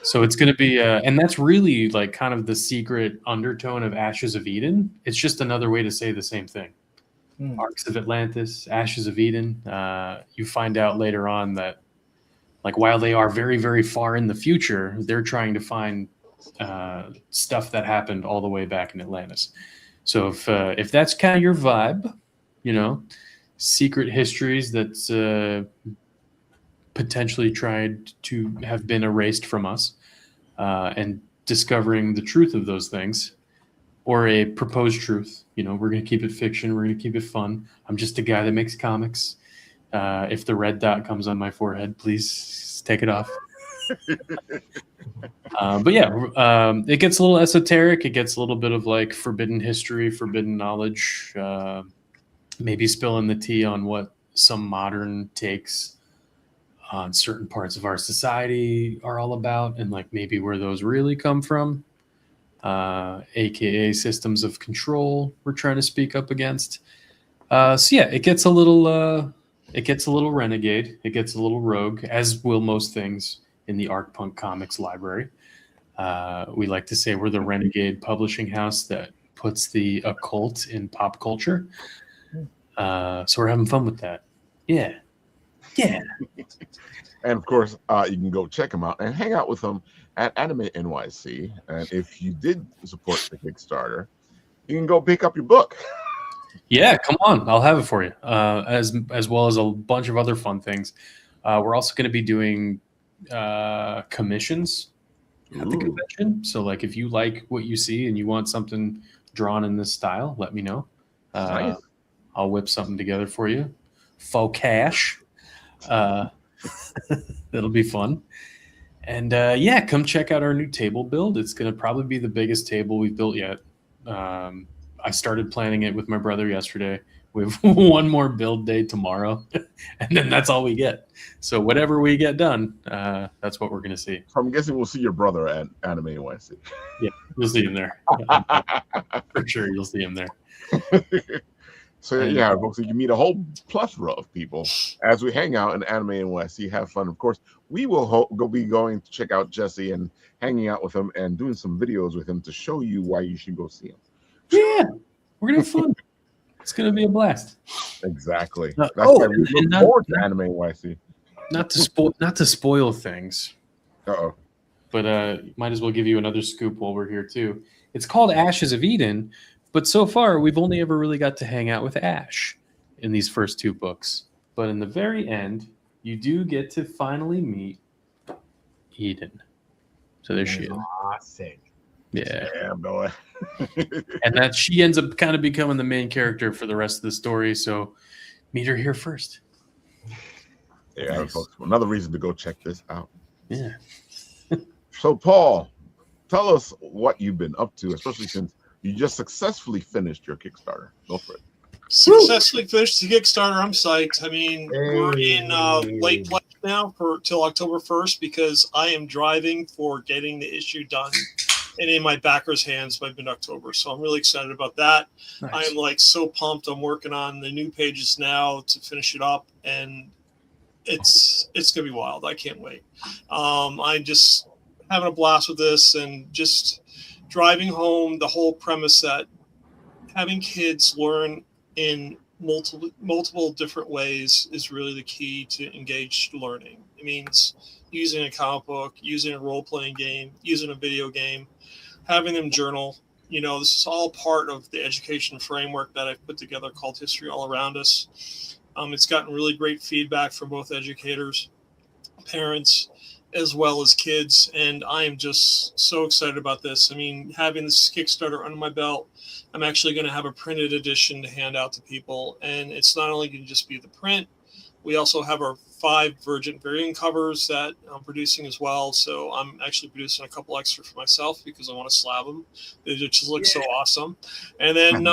So it's going to be, and that's really like kind of the secret undertone of Ashes of Eden. It's just another way to say the same thing. Arcs of Atlantis, Ashes of Eden. You find out later on that, like, while they are very, very far in the future, they're trying to find stuff that happened all the way back in Atlantis. So if that's kind of your vibe, secret histories that's potentially tried to have been erased from us, and discovering the truth of those things, or a proposed truth. We're going to keep it fiction. We're going to keep it fun. I'm just a guy that makes comics. If the red dot comes on my forehead, please take it off. But yeah, it gets a little esoteric. It gets a little bit of like forbidden history, forbidden knowledge, maybe spilling the tea on what some modern takes on certain parts of our society are all about, and like maybe where those really come from. aka systems of control. We're trying to speak up against. So yeah, it gets a little renegade. It gets a little rogue, as will most things in the Arc Punk Comics library. We like to say we're the renegade publishing house that puts the occult in pop culture. So we're having fun with that. Yeah. And of course, you can go check them out and hang out with them at Anime NYC. And if you did support the Kickstarter, you can go pick up your book. Yeah, come on. I'll have it for you. As well as a bunch of other fun things. We're also going to be doing commissions at the convention. So, like, if you like what you see and you want something drawn in this style, let me know. Nice. I'll whip something together for you. Faux cash. It'll be fun. And yeah, come check out our new table build. It's going to probably be the biggest table we've built yet. I started planning it with my brother yesterday. We have one more build day tomorrow, and then that's all we get. So whatever we get done, that's what we're going to see. So I'm guessing we'll see your brother at Anime NYC. Yeah, you'll see him there. For sure, you'll see him there. So yeah, folks, you can meet a whole plethora of people as we hang out in Anime NYC, have fun. Of course, we will be going to check out Jesse and hanging out with him and doing some videos with him to show you why you should go see him. Yeah, we're gonna have fun. It's gonna be a blast. Exactly. That's why we look forward to Anime NYC. Not to spoil things. Uh-oh. But might as well give you another scoop while we're here too. It's called Ashes of Eden, but so far we've only ever really got to hang out with Ash in these first two books. But in the very end, you do get to finally meet Eden. So there she is. Awesome. Yeah, boy. And that she ends up kind of becoming the main character for the rest of the story. So meet her here first. Yeah, nice. Folks, another reason to go check this out. Yeah. So, Paul, tell us what you've been up to, especially since you just successfully finished your Kickstarter. Go for it. Successfully finished the Kickstarter. I'm psyched. I mean, we're in late pledge now till October 1st because I am driving for getting the issue done and in my backers' hands by mid-October. So I'm really excited about that. Nice. I am like so pumped. I'm working on the new pages now to finish it up, and it's gonna be wild. I can't wait. I'm just having a blast with this and just driving home the whole premise that having kids learn in multiple different ways is really the key to engaged learning. It means using a comic book, using a role-playing game, using a video game, having them journal. You know, this is all part of the education framework that I've put together called History All Around Us. It's gotten really great feedback from both educators, parents, as well as kids, and I am just so excited about this. I mean, having this Kickstarter under my belt, I'm actually going to have a printed edition to hand out to people, and it's not only going to just be the print, we also have our 5 Virgin variant covers that I'm producing as well. So I'm actually producing a couple extra for myself because I want to slab them. They just look so awesome. And then,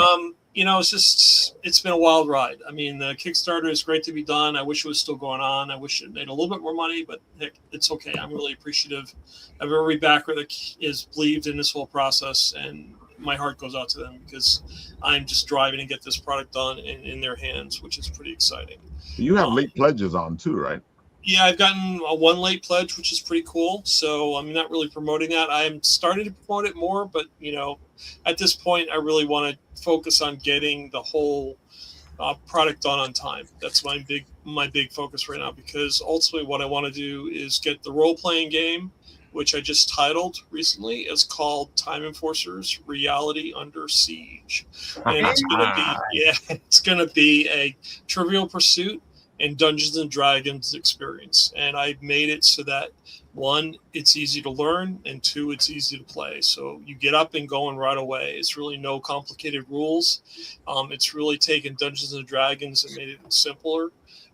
you know, it's been a wild ride. I mean, the Kickstarter is great to be done. I wish it was still going on. I wish it made a little bit more money, but heck, it's okay. I'm really appreciative of every backer that has believed in this whole process, and my heart goes out to them because I'm just driving to get this product done in their hands, which is pretty exciting. You have late pledges on too, right? Yeah, I've gotten one late pledge, which is pretty cool. So I'm not really promoting that. I'm starting to promote it more, but you know, at this point, I really want to focus on getting the whole product done on time. That's my big focus right now, because ultimately what I want to do is get the role-playing game, which I just titled recently. It's called Time Enforcers: Reality Under Siege. And it's gonna be a Trivial Pursuit and Dungeons and Dragons experience. And I've made it so that 1, it's easy to learn, and 2, it's easy to play. So you get up and going right away. It's really no complicated rules. It's really taken Dungeons and Dragons and made it simpler.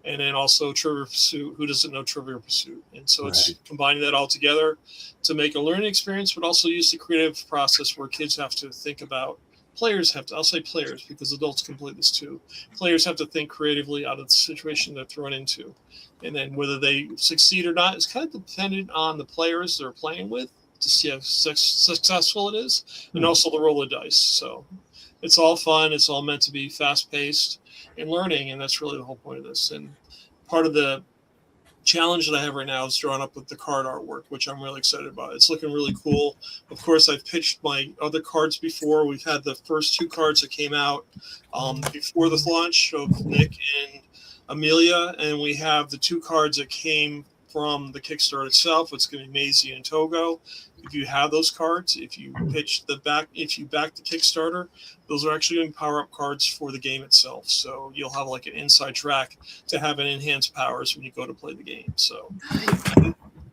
And then also Trivial Pursuit. Who doesn't know Trivial Pursuit? And so it's combining that all together to make a learning experience, but also use the creative process where kids have to think about. I'll say players because adults can play this too. Players have to think creatively out of the situation they're thrown into. And then whether they succeed or not is kind of dependent on the players they're playing with to see how successful it is, and also the roll of dice. So it's all fun. It's all meant to be fast paced and learning, and that's really the whole point of this. And part of the challenge that I have right now is drawing up with the card artwork, which I'm really excited about. It's looking really cool. Of course, I've pitched my other cards before. We've had the first 2 cards that came out before the launch of Nick and Amelia, and we have the 2 cards that came from the Kickstarter itself. It's going to be Maisie and Togo. If you have those cards, if you back the Kickstarter, those are actually going to power up cards for the game itself. So you'll have like an inside track to have an enhanced powers when you go to play the game. So,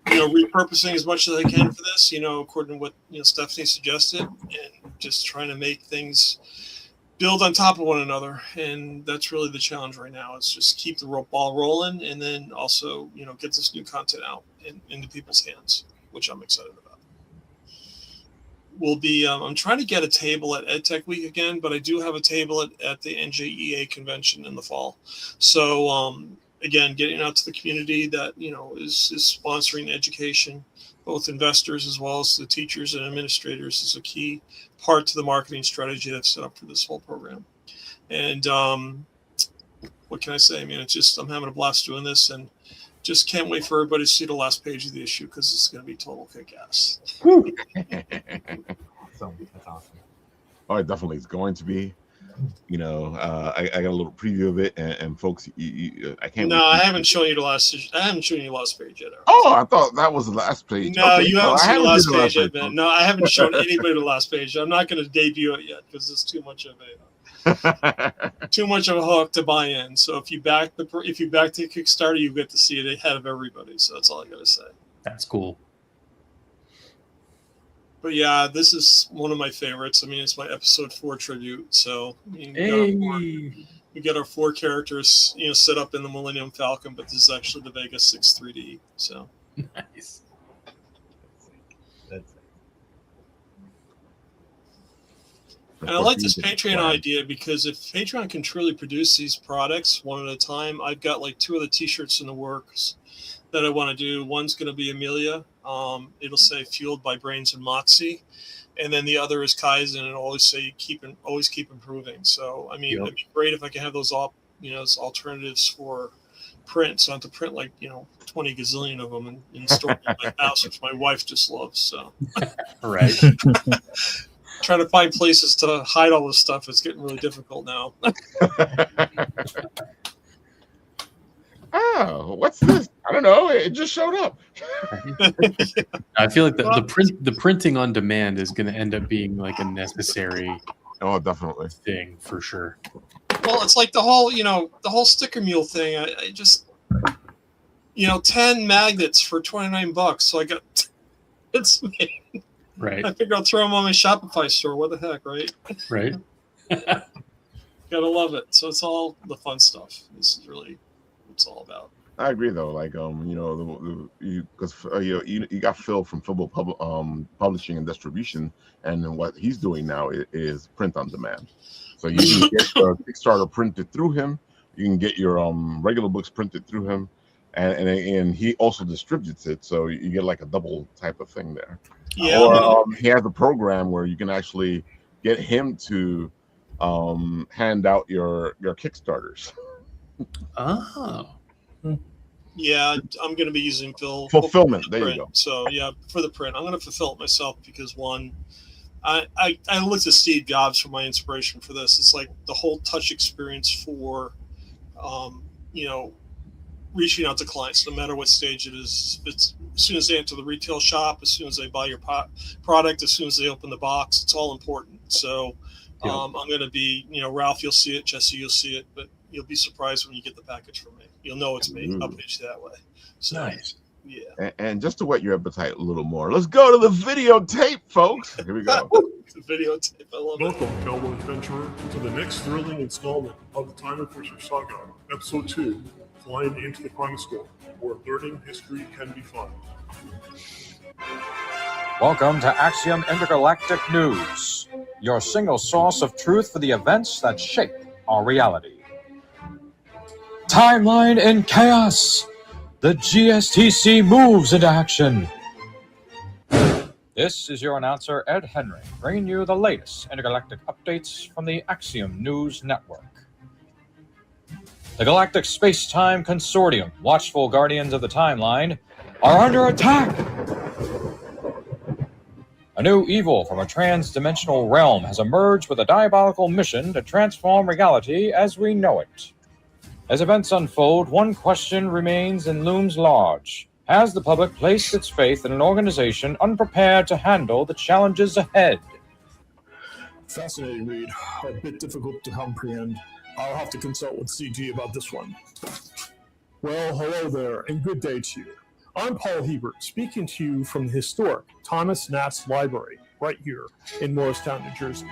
repurposing as much as I can for this, according to what Stephanie suggested, and just trying to make things build on top of one another. And that's really the challenge right now. Is just keep the ball rolling, and then also get this new content out into people's hands, which I'm excited about. Will be I'm trying to get a table at EdTech Week again, but I do have a table at the NJEA convention in the fall. So again, getting out to the community that is sponsoring education, both investors as well as the teachers and administrators, is a key part to the marketing strategy that's set up for this whole program. And what can I say? I mean, I'm having a blast doing this, and just can't wait for everybody to see the last page of the issue, because it's going to be total kick-ass. That's awesome. Oh, it definitely is going to be. I got a little preview of it, and folks, I can't. No, I haven't shown you the last. I haven't shown you the last page yet. Eric. Oh, I thought that was the last page. No, okay, you haven't seen the last page yet, page. man. No, I haven't shown anybody the last page. I'm not going to debut it yet because it's too much of a hook to buy in. So if you back the Kickstarter, you get to see it ahead of everybody. So that's all I got to say. That's cool. But yeah, this is one of my favorites. I mean, it's my episode 4 tribute. So we get our 4 characters, set up in the Millennium Falcon, but this is actually the Vega 6 3D. So nice. And I like this Patreon idea, because if Patreon can truly produce these products one at a time, I've got like 2 of the T-shirts in the works that I want to do. One's going to be Amelia. It'll say "Fueled by Brains and Moxie," and then the other is Kaizen, and it'll always say always keep improving. So I mean, it'd be great if I can have those as alternatives for print, so I don't have to print like 20 gazillion of them and store them in my house, which my wife just loves. So right. Trying to find places to hide all this stuff is getting really difficult now. Oh, what's this? I don't know. It just showed up. I feel like the printing on demand is going to end up being like a necessary definitely thing for sure. Well, it's like the whole sticker mule thing. I just 10 magnets for $29. So I got it's right. I figure I'll throw them on my Shopify store. What the heck, right? Right. Gotta love it. So it's all the fun stuff. This is really what it's all about. I agree, though. Like, because you got Phil from Phil Publishing and Distribution, and what he's doing now is print on demand. So you can get your Kickstarter printed through him. You can get your regular books printed through him, and he also distributes it. So you get like a double type of thing there. Yeah. Or he has a program where you can actually get him to hand out your Kickstarters. Oh. Yeah, I'm going to be using Phil. Fulfillment. The there you go. So yeah, for the print, I'm going to fulfill it myself, because one, I looked at Steve Jobs for my inspiration for this. It's like the whole touch experience for, reaching out to clients, no matter what stage it is. It's as soon as they enter the retail shop, as soon as they buy your product, as soon as they open the box, it's all important. So I'm going to be, Ralph, you'll see it, Jesse, you'll see it, but you'll be surprised when you get the package from me. You'll know it's me. I'll pitch that way. So, nice. Yeah. And just to whet your appetite a little more, let's go to the videotape, folks. Here we go. The videotape. I love Welcome, fellow adventurer, to the next thrilling installment of the Time of Fisher Saga, Episode 2, Flying into the Crime School, where learning history can be fun. Welcome to Axiom Intergalactic News, your single source of truth for the events that shape our reality. Timeline in chaos! The GSTC moves into action! This is your announcer, Ed Henry, bringing you the latest intergalactic updates from the Axiom News Network. The Galactic Space-Time Consortium, watchful guardians of the timeline, are under attack! A new evil from a trans-dimensional realm has emerged with a diabolical mission to transform reality as we know it. As events unfold, one question remains and looms large. Has the public placed its faith in an organization unprepared to handle the challenges ahead? Fascinating read. A bit difficult to comprehend. I'll have to consult with CG about this one. Well, hello there, and good day to you. I'm Paul Hebert, speaking to you from the historic Thomas Nast Library, right here in Morristown, New Jersey.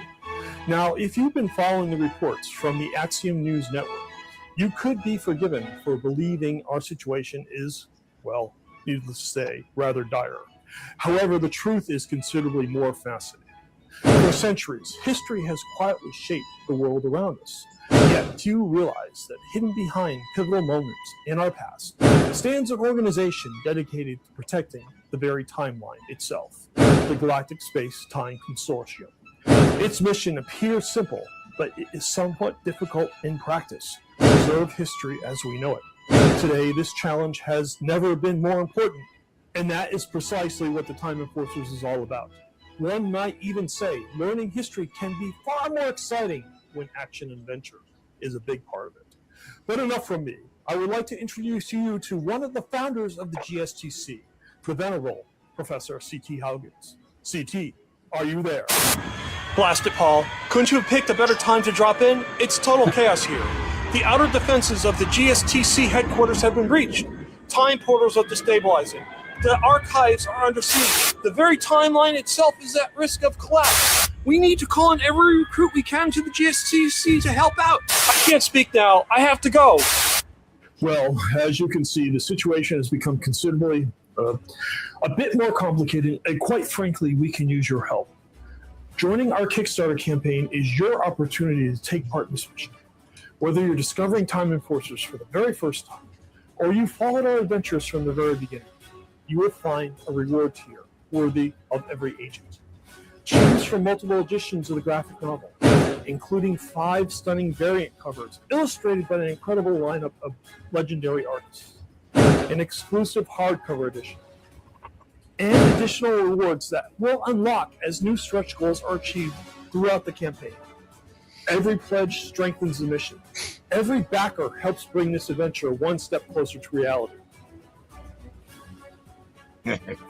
Now, if you've been following the reports from the Axiom News Network, you could be forgiven for believing our situation is, well, needless to say, rather dire. However, the truth is considerably more fascinating. For centuries, history has quietly shaped the world around us. Yet, do you realize that hidden behind pivotal moments in our past stands an organization dedicated to protecting the very timeline itself, the Galactic Space-Time Consortium. Its mission appears simple, but it is somewhat difficult in practice. Preserve history as we know it. Today, this challenge has never been more important, and that is precisely what the Time Enforcers is all about. One might even say learning history can be far more exciting when action and adventure is a big part of it. But enough from me. I would like to introduce you to one of the founders of the GSTC, the venerable Professor C.T. Haugens. C.T., are you there? Blast it, Paul. Couldn't you have picked a better time to drop in? It's total chaos here. The outer defenses of the GSTC headquarters have been breached. Time portals are destabilizing. The archives are under siege. The very timeline itself is at risk of collapse. We need to call in every recruit we can to the GSTC to help out. I can't speak now. I have to go. Well, as you can see, the situation has become considerably a bit more complicated, and quite frankly, we can use your help. Joining our Kickstarter campaign is your opportunity to take part in this mission. Whether you're discovering Time Enforcers for the very first time, or you followed our adventures from the very beginning, you will find a reward tier worthy of every agent. Choose from multiple editions of the graphic novel, including 5 stunning variant covers illustrated by an incredible lineup of legendary artists, an exclusive hardcover edition, and additional rewards that will unlock as new stretch goals are achieved throughout the campaign. Every pledge strengthens the mission. Every backer helps bring this adventure one step closer to reality.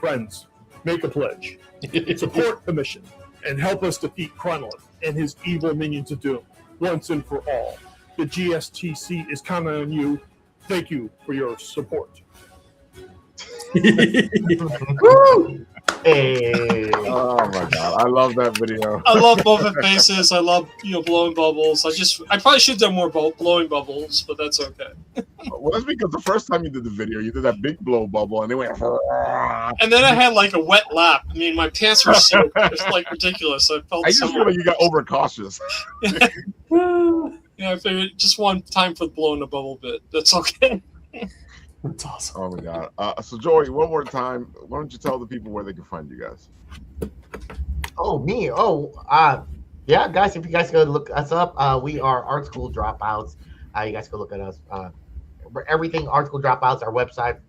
Friends, make a pledge. Support the mission and help us defeat Kronolith and his evil minions of doom once and for all. The GSTC is counting on you. Thank you for your support. Woo! Hey. Oh my god, I love that video. I love moving faces. I love blowing bubbles. I probably should have done more blowing bubbles, but that's okay. Well, that's because the first time you did the video, you did that big blow bubble, and it went. And then I had like a wet lap. I mean, my pants were soaked. It's like ridiculous. I just feel like you got overcautious. Yeah, I figured just one time for blowing the bubble bit. That's okay. That's awesome. Oh my god. So Joey, one more time, why don't you tell the people where they can find you guys? Oh, me. Yeah, guys, if you guys go look us up, we are Art School Dropouts. You guys go look at us. Everything Art School Dropouts, our website,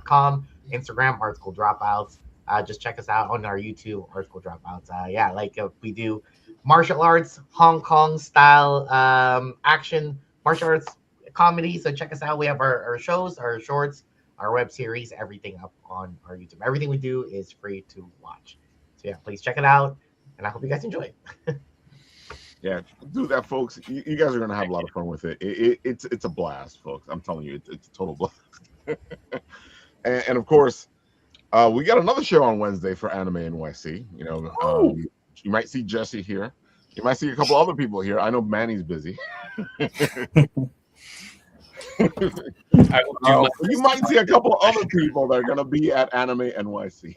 .com, Instagram, Art School Dropouts. Just check us out on our YouTube, Art School Dropouts. We do martial arts, Hong Kong style action, martial arts comedy. So check us out. We have our shows, our shorts, our web series, everything up on our YouTube. Everything we do is free to watch. So yeah, please check it out, and I hope you guys enjoy it. Yeah, do that, folks. You guys are gonna have a lot of fun with it. It's a blast, folks. I'm telling you, it's a total blast. and of course, we got another show on Wednesday for Anime NYC. You might see Jesse here. You might see a couple other people here. I know Manny's busy. You might see a couple of other people that are going to be at Anime NYC.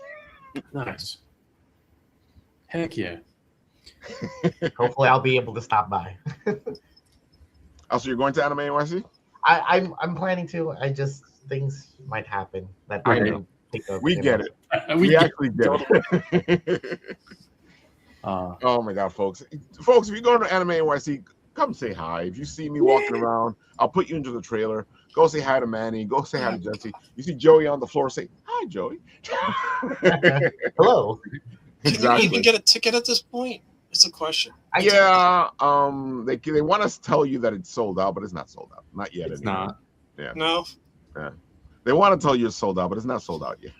Nice. Heck yeah. Hopefully, I'll be able to stop by. Oh, so you're going to Anime NYC? I'm planning to. Things might happen that I didn't We get it. We actually get it. Oh my God, folks! Folks, if you go to Anime NYC, come say hi. If you see me walking around, I'll put you into the trailer. Go say hi to Manny. Go say hi to Jesse. You see Joey on the floor, say hi, Joey. Hello. Exactly. Can you even get a ticket at this point? It's a question. Yeah. They want us to tell you that it's sold out, but it's not sold out. Not yet. It's anyway. not. Yeah. No. Yeah. They want to tell you it's sold out, but it's not sold out yet.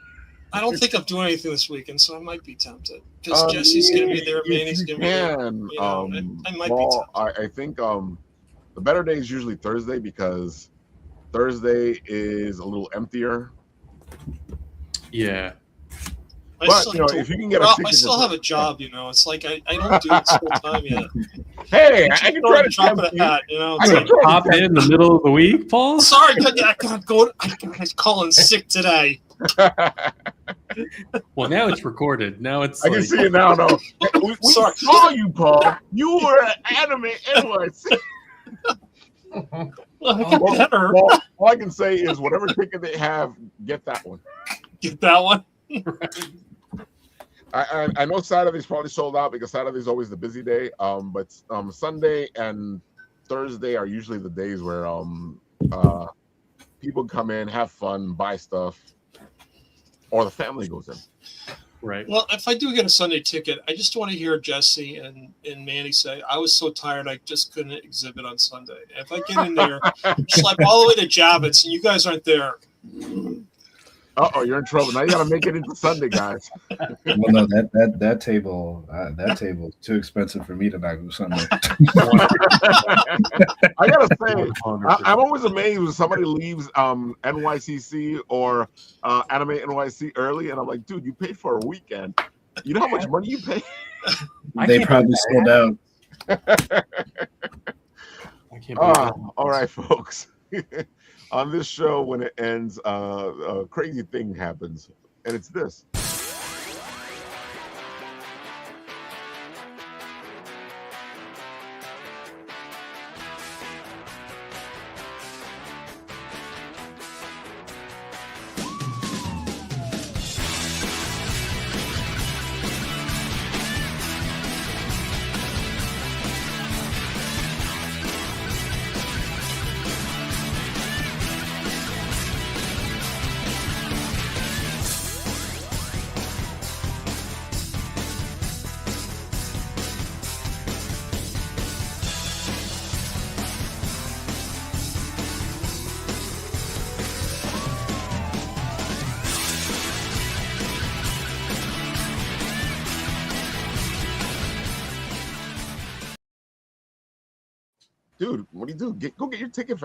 I don't think I'm doing anything this weekend, so I might be tempted. Because Jesse's going to be there, Manny's going to be there. You know, I might be tempted. I think the better day is usually Thursday because Thursday is a little emptier. Yeah. But you know, if you can get a ticket, I still have a job. You know, it's like I don't do it full time yet. Hey, I can try to drop a hat. You know, I can pop in the middle of the week, Paul. Sorry, I can't go. I'm calling sick today. Well, now it's recorded. Now it's. I can see it now. No, we saw you, Paul. You were at Anime NYC. All I can say is whatever ticket they have, get that one. Get that one. I know Saturday's probably sold out because Saturday's always the busy day. But Sunday and Thursday are usually the days where people come in, have fun, buy stuff, or the family goes in. Right. Well, if I do get a Sunday ticket, I just want to hear Jesse and Manny say, I was so tired I just couldn't exhibit on Sunday. If I get in there, schlep all the way to Javits and you guys aren't there. Uh-oh, you're in trouble. Now you got to make it into Sunday, guys. Well, no, that table is too expensive for me to not go Sunday. I got to say, I'm always amazed when somebody leaves NYCC or Anime NYC early, and I'm like, dude, you paid for a weekend. You know how much money you pay? They probably sold out. I can't believe that. All right, folks. On this show, when it ends, a crazy thing happens, and it's this. Dude, what do you do? Go get your ticket.